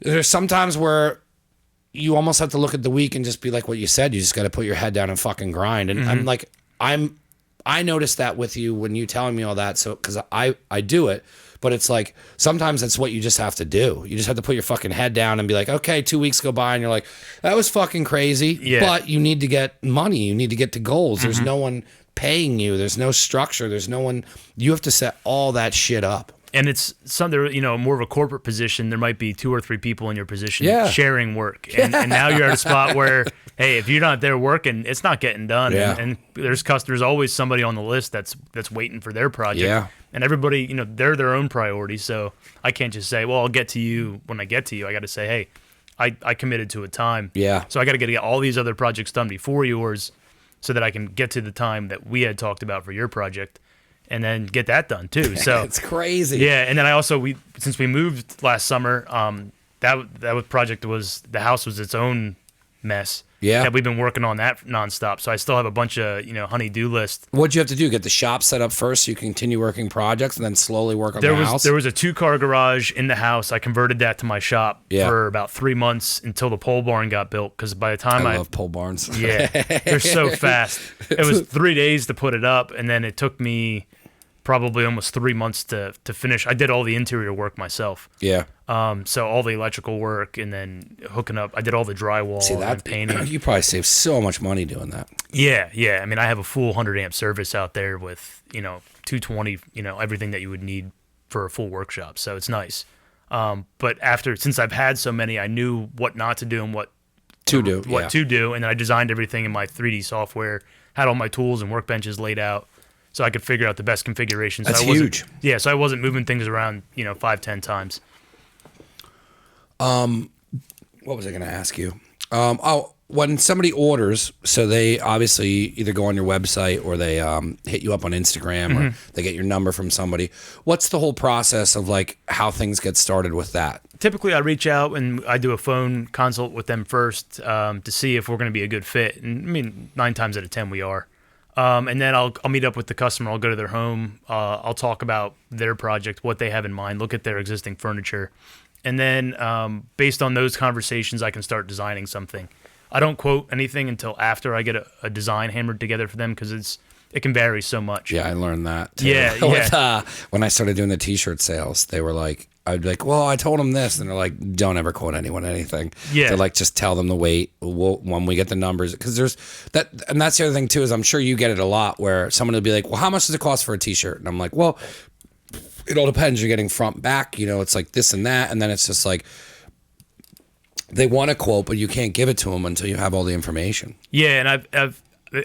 there's sometimes where you almost have to look at the week and just be like what you said. You just got to put your head down and fucking grind. And I'm like, I noticed that with you when you telling me all that. So, cause I do it, but it's like, sometimes that's what you just have to do. You just have to put your fucking head down and be like, okay, 2 weeks go by and you're like, that was fucking crazy, but you need to get money. You need to get to goals. There's no one paying you. There's no structure. There's no one, you have to set all that shit up. And it's something, more of a corporate position. There might be 2 or 3 people in your position sharing work. And now you're at a spot where, hey, if you're not there working, it's not getting done. Yeah. And there's always somebody on the list that's waiting for their project. Yeah. And everybody, they're their own priority. So I can't just say, well, I'll get to you when I get to you. I got to say, hey, I committed to a time. Yeah. So I got to get all these other projects done before yours so that I can get to the time that we had talked about for your project. And then get that done too. So It's crazy. Yeah, and then I also since we moved last summer, that project was the house was its own mess. Yeah. That we've been working on that nonstop. So I still have a bunch of honey-do list. What'd you have to do? Get the shop set up first so you can continue working projects and then slowly work on the house? There was a 2-car garage in the house. I converted that to my shop for about 3 months until the pole barn got built. Because by the time I love pole barns. yeah, they're so fast. It was 3 days to put it up, and then it took me probably almost 3 months to finish. I did all the interior work myself. Yeah. So all the electrical work and then hooking up. I did all the drywall and painting. You probably save so much money doing that. Yeah. I mean, I have a full 100 amp service out there with 220. Everything that you would need for a full workshop. So it's nice. But since I've had so many, I knew what not to do and what to do, and then I designed everything in my 3D software. Had all my tools and workbenches laid out, so I could figure out the best configuration. So That's huge. Yeah, so I wasn't moving things around, 5-10 times. What was I going to ask you? When somebody orders, so they obviously either go on your website or they hit you up on Instagram or they get your number from somebody. What's the whole process of like how things get started with that? Typically, I reach out and I do a phone consult with them first to see if we're going to be a good fit. And I mean, 9 times out of 10 we are. And then I'll meet up with the customer. I'll go to their home. I'll talk about their project, what they have in mind, look at their existing furniture. And then based on those conversations, I can start designing something. I don't quote anything until after I get a design hammered together for them because it can vary so much. Yeah, I learned that too. Yeah, yeah. When I started doing the T-shirt sales, they were like, I'd be like, well, I told them this. And they're like, don't ever quote anyone anything. Yeah. They're like, just tell them to wait when we get the numbers. Because there's that. And that's the other thing too, is I'm sure you get it a lot where someone will be like, well, how much does it cost for a T-shirt? And I'm like, well, it all depends. You're getting front, back, it's like this and that. And then it's just like, they want a quote, but you can't give it to them until you have all the information. Yeah, and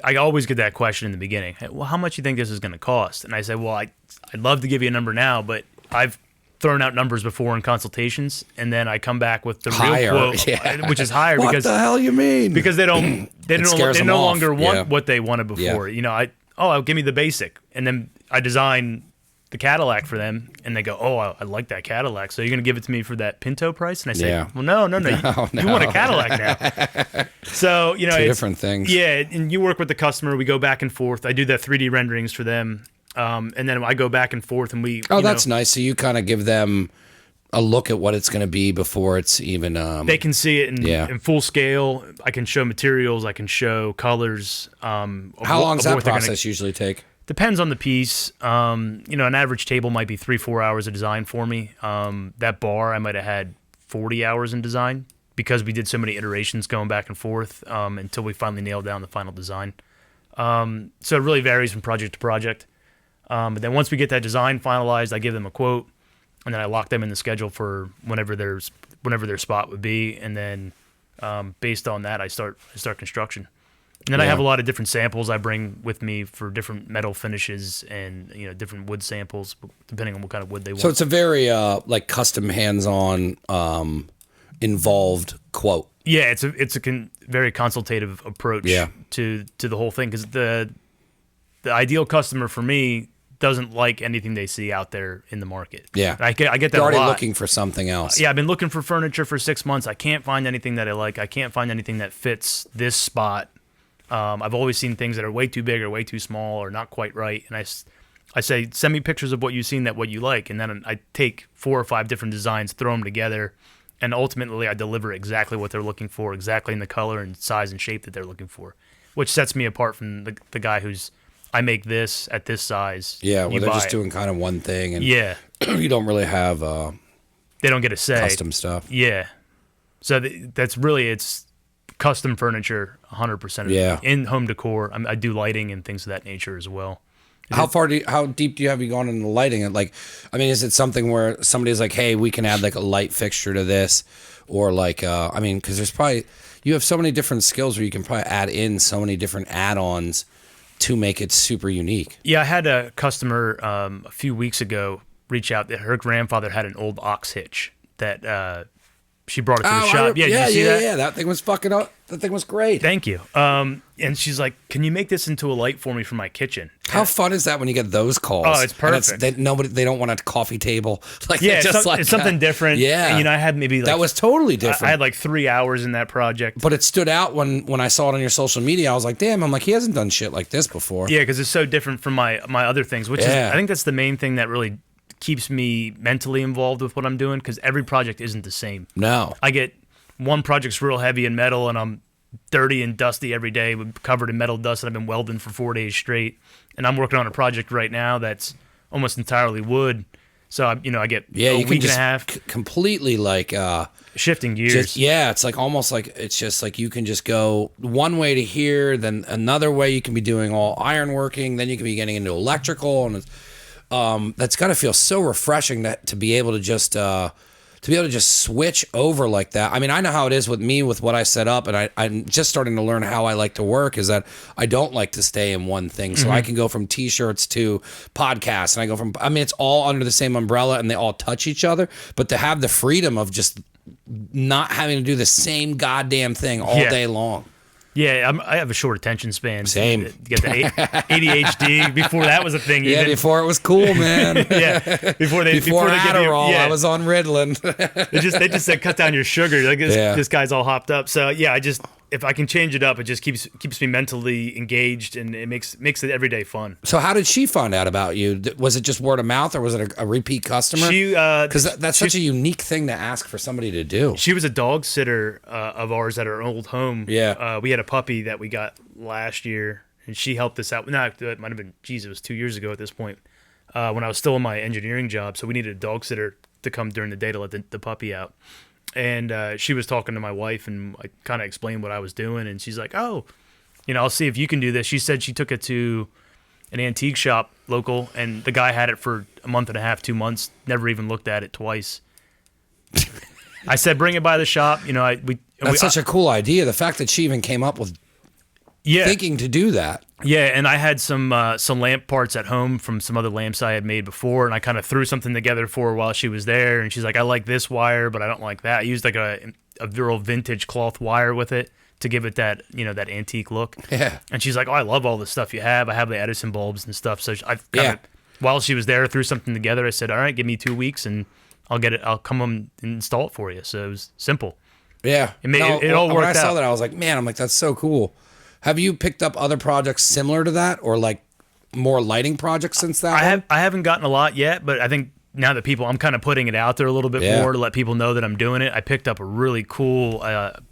I always get that question in the beginning. Hey, well, how much do you think this is going to cost? And I say, well, I'd love to give you a number now, but I've thrown out numbers before in consultations, and then I come back with the higher, real quote, which is higher. What because the hell you mean? Because they no longer want what they wanted before. Yeah. Give me the basic, and then I design the Cadillac for them, and they go, oh, I like that Cadillac, so you're going to give it to me for that Pinto price? And I say, well, no. You want a Cadillac now. So, Two different things. Yeah, and you work with the customer. We go back and forth. I do the 3D renderings for them, and then I go back and forth, and we... that's nice. So you kind of give them a look at what it's going to be before it's even... they can see it in full scale. I can show materials. I can show colors. How long does that process usually take? Depends on the piece. An average table might be 3-4 hours of design for me. That bar, I might have had 40 hours in design because we did so many iterations going back and forth until we finally nailed down the final design. So it really varies from project to project. But then once we get that design finalized, I give them a quote, and then I lock them in the schedule for whenever their spot would be, and then based on that, I start construction. And then I have a lot of different samples I bring with me for different metal finishes and different wood samples depending on what kind of wood they want. So it's a very like custom hands-on involved quote. Yeah, it's a very consultative approach Yeah. to the whole thing, because the ideal customer for me doesn't like anything they see out there in the market. Yeah. I get that They're a already lot. looking for something else. Yeah, I've been looking for furniture for 6 months. I can't find anything that I like. I can't find anything that fits this spot. I've always seen things that are way too big or way too small or not quite right. And I say, send me pictures of what you've seen what you like. And then I take 4 or 5 different designs, throw them together, and ultimately I deliver exactly what they're looking for, exactly in the color and size and shape that they're looking for, which sets me apart from the guy who's, I make this at this size. Yeah, where they're just it. doing kind of one thing, and Yeah. you don't really have They don't get a say. custom stuff. Yeah. So that's really, it's custom furniture 100% of Yeah. it. In home decor, I do lighting and things of that nature as well. How deep do you have you gone in the lighting? And like, I mean, is it something where somebody's like, hey, we can add like a light fixture to this, or like, I mean, because there's probably, you have so many different skills where you can probably add in so many different add-ons to make it super unique. Yeah, I had a customer a few weeks ago reach out that her grandfather had an old ox hitch that she brought it to the shop. Did you see that? Yeah. That thing was fucking up. That thing was great. Thank you. And she's like, "Can you make this into a light for me for my kitchen?" How fun is that when you get those calls? Oh, it's perfect. And they don't want a coffee table. Like, Yeah, just it's something different. Yeah, And, I had maybe like, that was totally different. I had like 3 hours in that project. But it stood out when I saw it on your social media. I was like, damn, I'm like, he hasn't done shit like this before. Yeah, because it's so different from my other things, which is, Yeah. I think that's the main thing that really keeps me mentally involved with what I'm doing, because every project isn't the same. No. I get one project's real heavy in metal, and I'm dirty and dusty every day, covered in metal dust, and I've been welding for 4 days straight. And I'm working on a project right now that's almost entirely wood. So, I get a week and a half. Completely like shifting gears. it's like almost like it's just like you can just go one way to here, then another way you can be doing all ironworking, then you can be getting into electrical, and that's got to feel so refreshing to be able to just switch over like that. I mean, I know how it is with me with what I set up, and I'm just starting to learn how I like to work, is that I don't like to stay in one thing. So I can go from t-shirts to podcasts, and I mean, it's all under the same umbrella and they all touch each other, but to have the freedom of just not having to do the same goddamn thing all day long. Yeah, I have a short attention span. Same. You get the ADHD before that was a thing. Yeah, even. before it was cool, man. Yeah, before they give you Adderall, I was on Ritalin. they just said cut down your sugar. Like this guy's all hopped up. So yeah, if I can change it up, it just keeps me mentally engaged, and it makes it every day fun. So how did she find out about you? Was it just word of mouth, or was it a repeat customer? Because that's such a unique thing to ask for somebody to do. She was a dog sitter of ours at our old home. Yeah. We had a puppy that we got last year, and she helped us out. No, it might have been, it was 2 years ago at this point, when I was still in my engineering job. So we needed a dog sitter to come during the day to let the puppy out. And she was talking to my wife, and I kind of explained what I was doing, and she's like, "Oh, I'll see if you can do this." She said she took it to an antique shop local, and the guy had it for a month and a half, 2 months, never even looked at it twice. I said, "Bring it by the shop." That's such a cool idea. The fact that she even came up with thinking to do that. Yeah, and I had some lamp parts at home from some other lamps I had made before, and I kind of threw something together for her while she was there, and she's like, "I like this wire, but I don't like that." I used like a real vintage cloth wire with it to give it that, that antique look. Yeah. And she's like, "Oh, I love all the stuff you have. I have the Edison bulbs and stuff." So I kind of, while she was there, threw something together. I said, "All right, give me 2 weeks, and I'll get it. I'll come and install it for you." So it was simple. Yeah. It all worked out. When I saw that, I was like, man, that's so cool. Have you picked up other projects similar to that, or like more lighting projects since that? I haven't gotten a lot yet, but I think now that I'm kind of putting it out there a little bit more to let people know that I'm doing it. I picked up a really cool,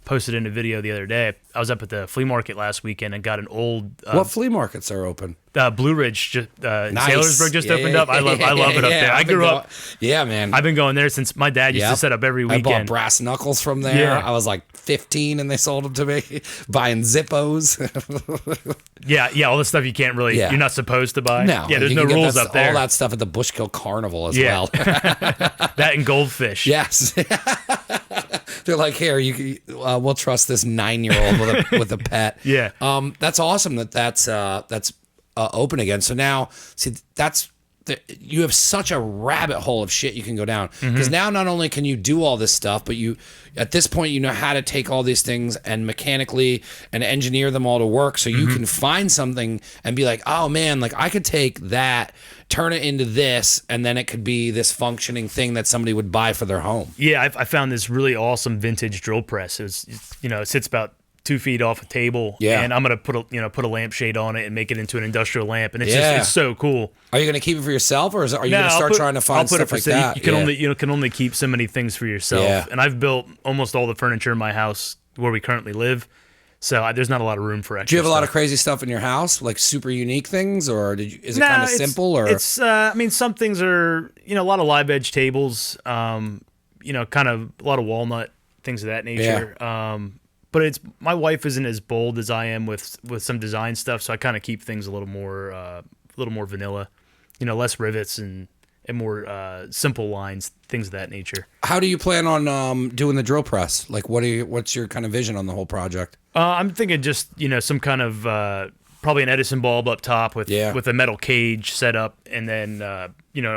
posted in a video the other day. I was up at the flea market last weekend and got an old. What flea markets are open? Blue Ridge, in Nice. Sailorsburg just opened up. I love it up there. I grew up. Yeah, man. I've been going there since my dad used to set up every weekend. I bought brass knuckles from there. Yeah. I was like 15 and they sold them to me. Buying Zippos. yeah, all the stuff you can't really, you're not supposed to buy. No. Yeah, there's no rules up there. All that stuff at the Bushkill Carnival as well. That and goldfish. Yes. They're like, here, we'll trust this 9-year-old with a pet. Yeah. That's awesome that's open again. So now, see, that's you have such a rabbit hole of shit you can go down. Because now not only can you do all this stuff, but you at this point you know how to take all these things and mechanically and engineer them all to work, so you can find something and be like, oh man, like I could take that, turn it into this, and then it could be this functioning thing that somebody would buy for their home. Yeah, I found this really awesome vintage drill press. It sits about 2 feet off a table, and I'm gonna put a lampshade on it and make it into an industrial lamp, and it's so cool. Are you gonna keep it for yourself, or are you gonna start trying to find stuff like that? You can only keep so many things for yourself, and I've built almost all the furniture in my house where we currently live, so there's not a lot of room for extra. Do you have a lot stuff. of crazy stuff in your house, like super unique things, or is it kind of simple? Or it's some things are a lot of live edge tables, kind of a lot of walnut things of that nature. But my wife isn't as bold as I am with some design stuff, so I kind of keep things a little more vanilla, less rivets and more simple lines, things of that nature. How do you plan on doing the drill press? Like, what's your kind of vision on the whole project? I'm thinking just some kind of probably an Edison bulb up top with a metal cage set up, and then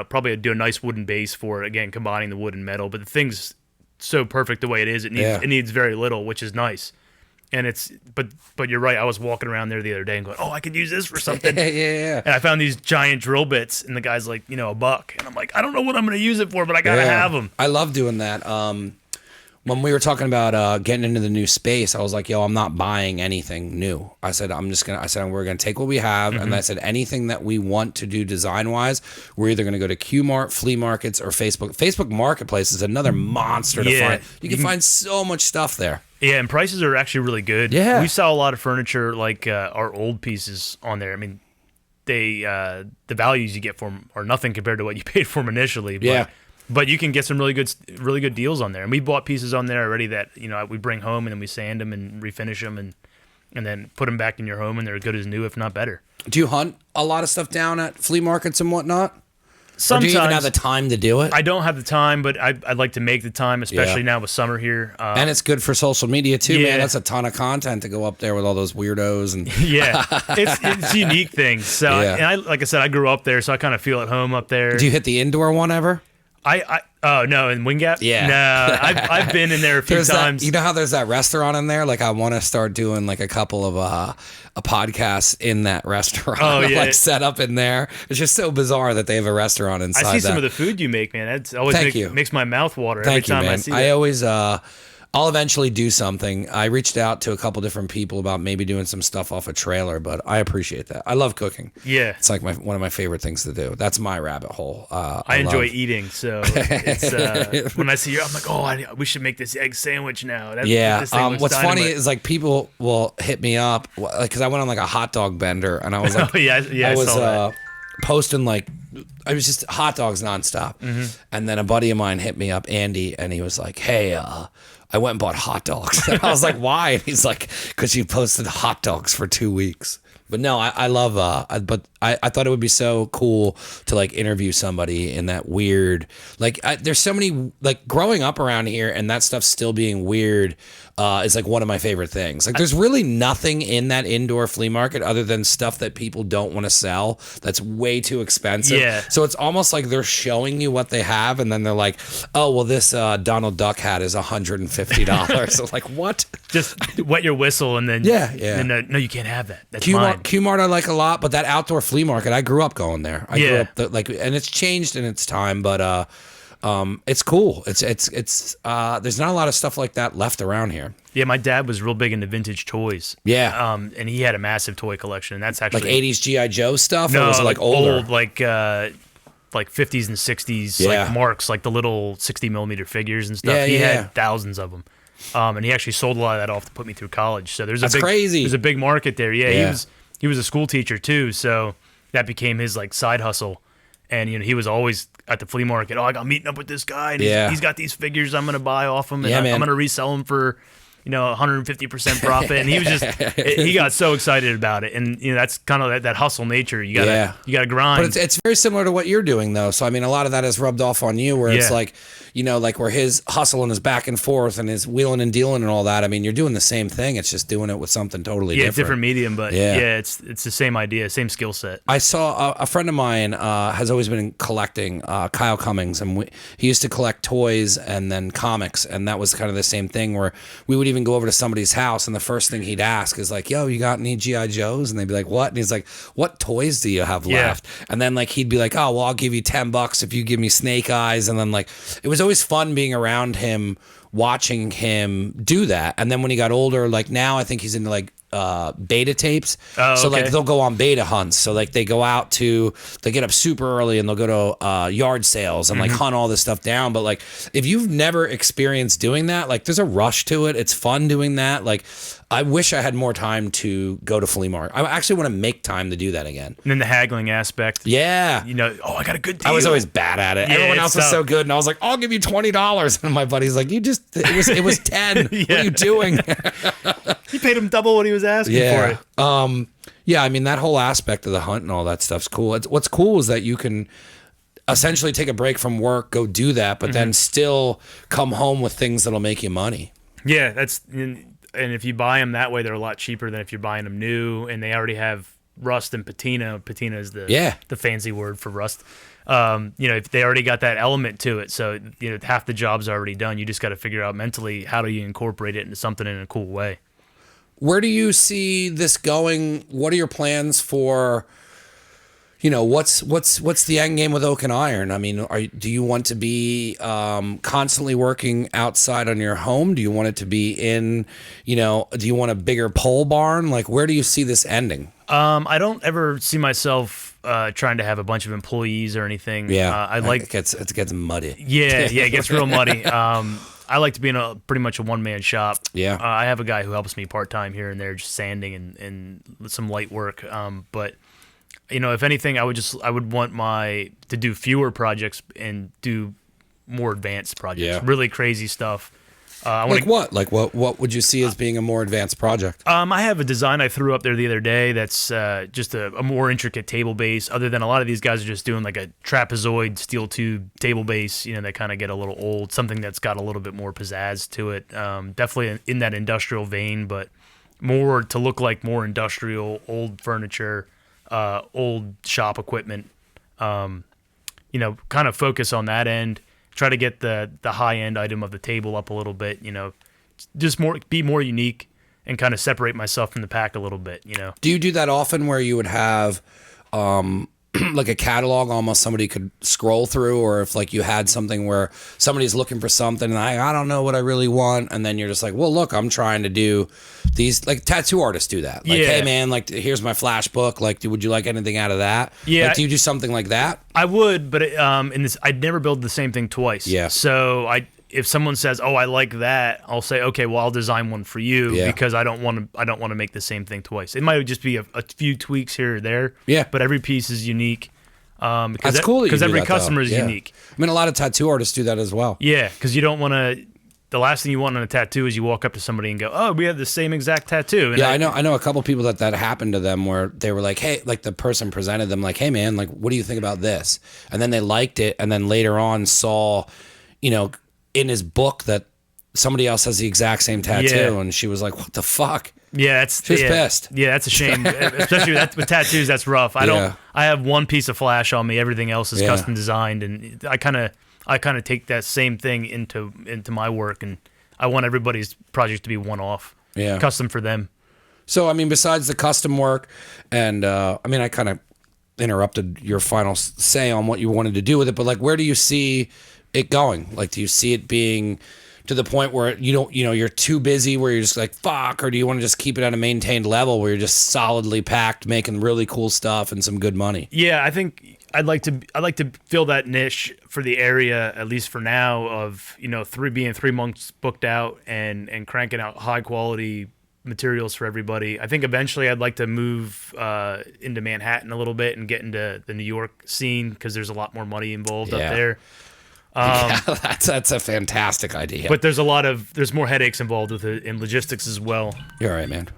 probably do a nice wooden base for it. Again, combining the wood and metal, but the thing's so perfect the way it is. It needs very little, which is nice. And but you're right. I was walking around there the other day and going, oh, I could use this for something. Yeah. And I found these giant drill bits, and the guy's like, $1, and I'm like, I don't know what I'm going to use it for, but I gotta have them. I love doing that. When we were talking about getting into the new space, I was like, yo, I'm not buying anything new. I said, we're going to take what we have. And I said, anything that we want to do design-wise, we're either going to go to Q-Mart, flea markets, or Facebook. Facebook Marketplace is another monster to find. You can find so much stuff there. Yeah, and prices are actually really good. Yeah. We sell a lot of furniture, like our old pieces on there. I mean, the values you get for them are nothing compared to what you paid for them initially. But, but you can get some really good deals on there. And we bought pieces on there already that we bring home, and then we sand them and refinish them and then put them back in your home, and they're good as new, if not better. Do you hunt a lot of stuff down at flea markets and whatnot? Sometimes. Or do you even have the time to do it? I don't have the time, but I'd like to make the time, especially now with summer here. And it's good for social media too, man. That's a ton of content to go up there with all those weirdos and it's a unique thing. So, and like I said, I grew up there, so I kind of feel at home up there. Do you hit the indoor one ever? Oh no, in Wing Gap? Yeah. No, I've been in there a few times. You know how there's that restaurant in there? Like I want to start doing like a couple of a podcasts in that restaurant. Oh yeah, like set up in there. It's just so bizarre that they have a restaurant inside. I see some of the food you make, man. That's always makes my mouth water every time I see it. I always I'll eventually do something. I reached out to a couple different people about maybe doing some stuff off a trailer, but I appreciate that. I love cooking. Yeah. It's like one of my favorite things to do. That's my rabbit hole. I enjoy eating, so it's, when I see you, I'm like, oh, we should make this egg sandwich now. This what's funny is like people will hit me up because I went on like a hot dog bender, and I was like, I was saw that. Posting like I was just hot dogs nonstop, and then a buddy of mine hit me up, Andy, and he was like, hey, I went and bought hot dogs. And I was like, why? And he's like, because you posted hot dogs for 2 weeks. But no, I love, but I thought it would be so cool to like interview somebody in that weird, like there's so many, like growing up around here and that stuff still being weird is like one of my favorite things. Like there's really nothing in that indoor flea market other than stuff that people don't want to sell that's way too expensive. Yeah. So it's almost like they're showing you what they have and then they're like, oh, well, this Donald Duck hat is $150. So like, what? Just wet your whistle and then no, you can't have that. That's mine. Q-Mart I like a lot, but that outdoor flea market, I grew up going there. I grew up and it's changed in its time, but it's cool. It's there's not a lot of stuff like that left around here. Yeah, my dad was real big into vintage toys. Yeah. And he had a massive toy collection, and that's actually like 80s G.I. Joe stuff. No, or was it like older? Old, like 50s and 60s, like marks, like the little 60 millimeter figures and stuff. Yeah, he had thousands of them. And he actually sold a lot of that off to put me through college. So That's crazy. There's a big market there. Yeah, he was a school teacher too, so that became his like side hustle. And he was always at the flea market. Oh, I got meeting up with this guy, and he's got these figures I'm gonna buy off him, and I'm gonna resell them for 150% profit, and he was he got so excited about it, and that's kind of that hustle nature. You gotta grind. But it's very similar to what you're doing though. So I mean, a lot of that has rubbed off on you, where it's like, like where his hustling is back and forth and his wheeling and dealing and all that. I mean, you're doing the same thing. It's just doing it with something totally different. It's different medium, but it's the same idea, same skill set. I saw a friend of mine has always been collecting, Kyle Cummings, and he used to collect toys and then comics, and that was kind of the same thing where we would even go over to somebody's house, and the first thing he'd ask is like, yo, you got any G.I. Joes? And they'd be like, what? And he's like, what toys do you have left? And then like he'd be like, oh, well, I'll give you $10 if you give me Snake Eyes. And then like it was always fun being around him, watching him do that. And then when he got older, like now I think he's into like beta tapes. So like they'll go on beta hunts. So like they get up super early and they'll go to yard sales and like hunt all this stuff down. But like if you've never experienced doing that, like there's a rush to it. It's fun doing that. Like I wish I had more time to go to flea market. I actually want to make time to do that again. And then the haggling aspect. Yeah. I got a good deal. I was always bad at it. Everyone else was so good, and I was like, I'll give you $20. And my buddy's like, it was 10. What are you doing? He paid him double what he was asking for it. Yeah, I mean, that whole aspect of the hunt and all that stuff's cool. What's cool is that you can essentially take a break from work, go do that, but then still come home with things that'll make you money. Yeah, and if you buy them that way, they're a lot cheaper than if you're buying them new, and they already have rust and patina. Patina is the fancy word for rust. If they already got that element to it, so half the job's already done. You just got to figure out mentally how do you incorporate it into something in a cool way. Where do you see this going? What are your plans for? What's the end game with Oak&Iron? I mean, do you want to be constantly working outside on your home? Do you want it to be in, do you want a bigger pole barn? Like, where do you see this ending? I don't ever see myself trying to have a bunch of employees or anything. Yeah, it gets muddy. Yeah, it gets real muddy. I like to be in pretty much a one-man shop. Yeah, I have a guy who helps me part-time here and there, just sanding and some light work. But if anything, I would want to do fewer projects and do more advanced projects, really crazy stuff. What? Like what would you see as being a more advanced project? I have a design I threw up there the other day that's just a more intricate table base, other than a lot of these guys are just doing like a trapezoid steel tube table base, they kind of get a little old, something that's got a little bit more pizzazz to it. Definitely in that industrial vein, but more to look like more industrial, old furniture, old shop equipment, kind of focus on that end. Try to get the high end item of the table up a little bit, just be more unique and kind of separate myself from the pack a little bit, Do you do that often where you would have like a catalog almost somebody could scroll through, or if like you had something where somebody's looking for something and I don't know what I really want, and then you're just like, well, look, I'm trying to do these, like tattoo artists do that. Like, hey man, like here's my flash book. Like, would you like anything out of that? Yeah. Like, do you do something like that? I would, but I'd never build the same thing twice. Yeah. So if someone says, "Oh, I like that," I'll say, "Okay, well, I'll design one for you," because I don't want to make the same thing twice. It might just be a few tweaks here or there. Yeah. But every piece is unique. Because that's cool because every that, customer is yeah. unique. I mean, a lot of tattoo artists do that as well. Yeah, because you don't want to. The last thing you want on a tattoo is you walk up to somebody and go, "Oh, we have the same exact tattoo." And I know a couple people that happened to them where they were like, "Hey," like the person presented them like, "Hey man, like what do you think about this?" And then they liked it, and then later on saw, in his book that somebody else has the exact same tattoo, and she was like, "What the fuck?" Yeah, she's pissed. Yeah, that's a shame, especially with tattoos. That's rough. I have one piece of flash on me. Everything else is custom designed, and I kind of take that same thing into my work, and I want everybody's project to be one off, custom for them. So I mean, besides the custom work, and I kind of interrupted your final say on what you wanted to do with it, but like, where do you see it going? Like, do you see it being to the point where you're too busy where you're just like, fuck, or do you want to just keep it at a maintained level where you're just solidly packed, making really cool stuff and some good money? Yeah, I think I'd like to fill that niche for the area, at least for now, of 3 months booked out and cranking out high quality materials for everybody. I think eventually I'd like to move into Manhattan a little bit and get into the New York scene, because there's a lot more money involved up there. That's a fantastic idea. But there's more headaches involved with it in logistics as well. You're right, man.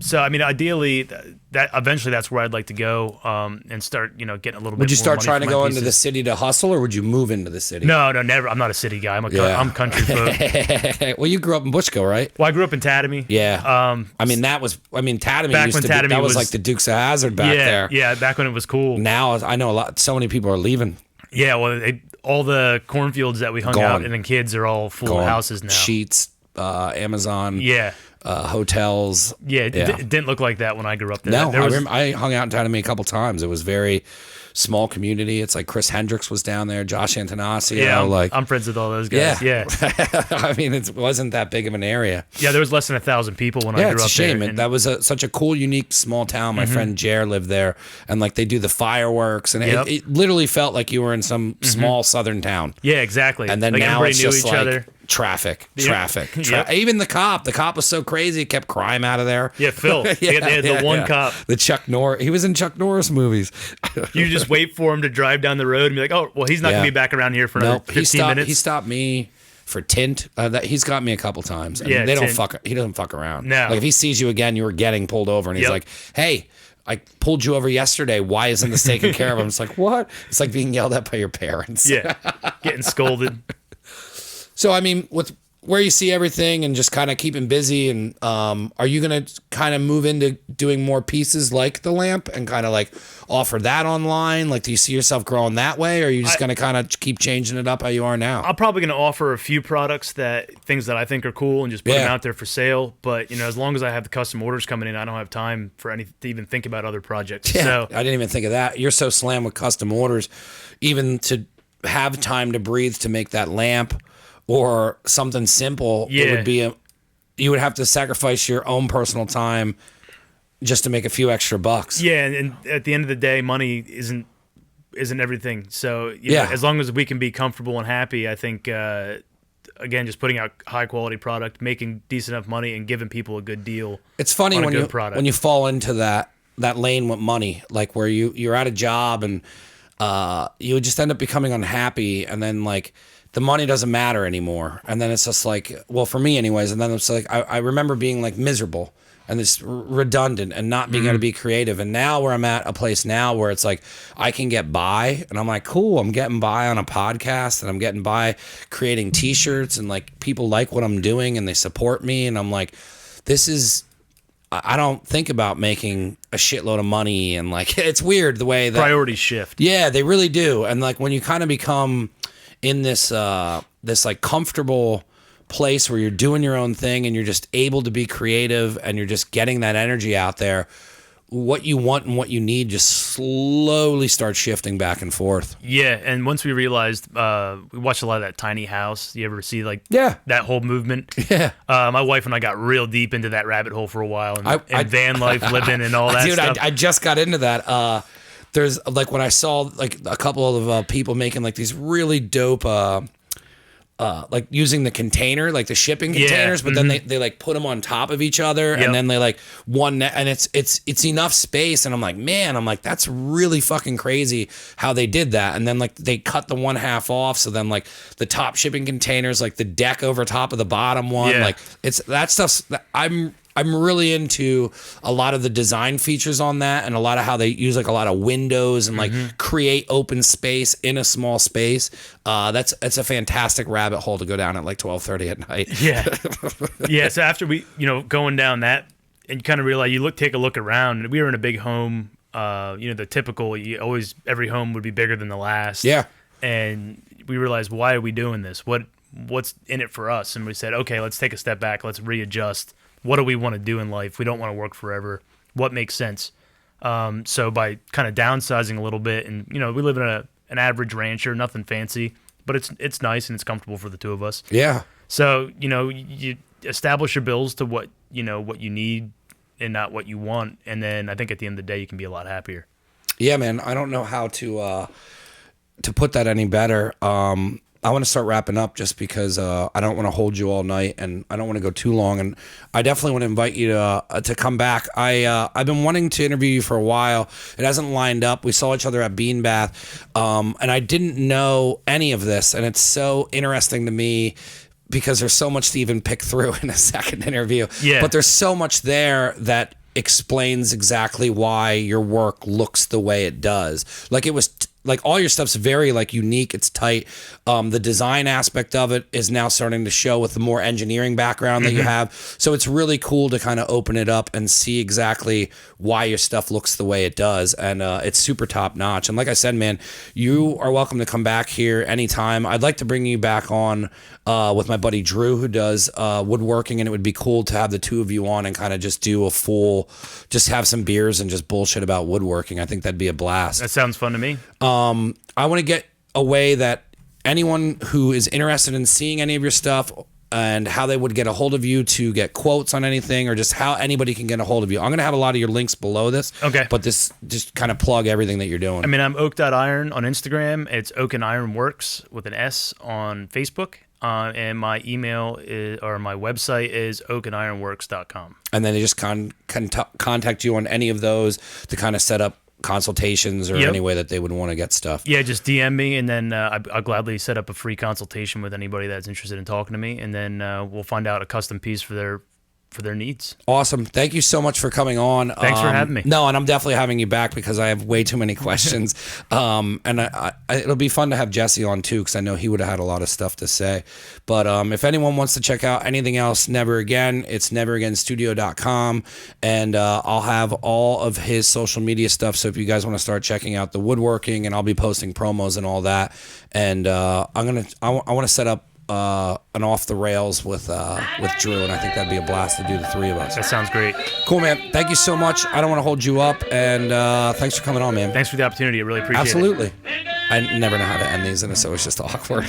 So I mean, ideally, that eventually that's where I'd like to go and start, getting a little bit. Would you more start money trying for to my go pieces. into the city to hustle, or would you move into the city? No, never. I'm not a city guy. I'm country folk. Well, you grew up in Bushko, right? Well, I grew up in Tatamy. Yeah. Tatamy back used when to be, Tatamy that was was like the Dukes of Hazzard back there. Yeah, back when it was cool. Now I know so many people are leaving. Yeah, well, all the cornfields that we hung out and then kids are all full of houses now. Sheets, Amazon. Yeah. Hotels. Yeah, it didn't look like that when I grew up there. No, I remember I hung out in Tatamy a couple times. It was very small community. It's like Chris Hendricks was down there, Josh Antanasio. Yeah, I'm friends with all those guys. Yeah. I mean, it wasn't that big of an area. Yeah, there was less than 1,000 people when I grew up there. Yeah, it's a shame. That was such a cool, unique, small town. My friend Jer lived there, and like they do the fireworks, and it literally felt like you were in some small southern town. Yeah, exactly. And then like now it's just each like other. traffic. Yep. Even the cop was so crazy, it kept crime out of there. Yeah, Phil. They had the one cop. The Chuck Norris. He was in Chuck Norris movies. You just wait for him to drive down the road and be like, oh, well, he's not going to be back around here for another 15 minutes. He stopped me for tint. He's got me a couple times. And they don't fuck. He doesn't fuck around. No. Like if he sees you again, you were getting pulled over, and he's like, "Hey, I pulled you over yesterday. Why isn't this taken care of?" I'm just like, "What?" It's like being yelled at by your parents. Yeah, getting scolded. So I mean, with where you see everything and just kind of keeping busy, and are you gonna kind of move into doing more pieces like the lamp and kind of like offer that online? Like, do you see yourself growing that way, or are you just gonna kind of keep changing it up how you are now? I'm probably gonna offer a few things that I think are cool and just put them out there for sale. But as long as I have the custom orders coming in, I don't have time for to even think about other projects. Yeah, so I didn't even think of that. You're so slammed with custom orders, even to have time to breathe to make that lamp or something simple. It would be you would have to sacrifice your own personal time just to make a few extra bucks. Yeah, and at the end of the day, money isn't everything. So as long as we can be comfortable and happy, I think again, just putting out high quality product, making decent enough money, and giving people a good deal. It's funny when you fall into that lane with money, like where you're at a job and you just end up becoming unhappy, and then like the money doesn't matter anymore. And then it's just like, well, for me anyways, and then it's like I remember being like miserable and it's redundant and not being able to be creative. And now where I'm at a place now where it's like I can get by, and I'm like, cool, I'm getting by on a podcast, and I'm getting by creating t-shirts, and like people like what I'm doing and they support me, and I'm like, I don't think about making a shitload of money, and like it's weird the way that priorities shift. Yeah, they really do. And like when you kind of become in this like comfortable place where you're doing your own thing and you're just able to be creative and you're just getting that energy out there, what you want and what you need just slowly starts shifting back and forth. Yeah, and once we realized, we watched a lot of that tiny house. You ever see that whole movement? Yeah. My wife and I got real deep into that rabbit hole for a while, and van life, living, and all that stuff. I just got into that. There's like when I saw like a couple of people making like these really dope like using the container, like the shipping containers, but then they like put them on top of each other, and then they like and it's enough space, and I'm like that's really fucking crazy how they did that. And then like they cut the one half off, so then like the top shipping containers, like the deck over top of the bottom one, like it's that stuff's I'm really into a lot of the design features on that, and a lot of how they use like a lot of windows and like create open space in a small space. That's a fantastic rabbit hole to go down at like 12:30 at night. Yeah. So after we, going down that, and you kind of realize take a look around, and we were in a big home. The typical, every home would be bigger than the last. Yeah. And we realized, why are we doing this? What's in it for us? And we said, okay, let's take a step back. Let's readjust. What do we want to do in life? We don't want to work forever. What makes sense? So by kind of downsizing a little bit, and we live in an average rancher, nothing fancy, but it's nice and it's comfortable for the two of us. Yeah. So you establish your bills to what you need and not what you want, and then I think at the end of the day you can be a lot happier. Yeah, man. I don't know how to put that any better. I want to start wrapping up just because I don't want to hold you all night and I don't want to go too long. And I definitely want to invite you to come back. I've been wanting to interview you for a while. It hasn't lined up. We saw each other at Bean Bath, and I didn't know any of this. And it's so interesting to me because there's so much to even pick through in a second interview. Yeah. But there's so much there that explains exactly why your work looks the way it does. Like it was like all your stuff's very like unique. It's tight. The design aspect of it is now starting to show with the more engineering background that you have. So it's really cool to kind of open it up and see exactly why your stuff looks the way it does. And it's super top notch. And like I said, man, you are welcome to come back here anytime. I'd like to bring you back on with my buddy Drew, who does woodworking, and it would be cool to have the two of you on and kind of just do a full, just have some beers and just bullshit about woodworking. I think that'd be a blast. That sounds fun to me. I want to get a way that anyone who is interested in seeing any of your stuff and how they would get a hold of you to get quotes on anything or just how anybody can get a hold of you. I'm going to have a lot of your links below this. Okay. But this just kind of plug everything that you're doing. I mean, I'm Oak&Iron on Instagram. It's Oak&Iron Works with an S on Facebook. And my email is, or my website is oakandironworks.com. And then they just contact you on any of those to kind of set up consultations or any way that they would want to get stuff. Yeah, just DM me, and then I'll gladly set up a free consultation with anybody that's interested in talking to me, and then we'll find out a custom piece for their needs. Awesome. Thank you so much for coming on. Thanks for having me. No, and I'm definitely having you back because I have way too many questions. And it'll be fun to have Jesse on too, because I know he would have had a lot of stuff to say. But if anyone wants to check out anything else, Never Again, it's neveragainstudio.com. And I'll have all of his social media stuff. So if you guys want to start checking out the woodworking, and I'll be posting promos and all that. And I want to set up an off the rails with Drew, and I think that'd be a blast to do the three of us. That sounds great. Cool, man. Thank you so much. I don't want to hold you up, and thanks for coming on, man. Thanks for the opportunity. I really appreciate it. Absolutely. I never know how to end these, and it's always just awkward.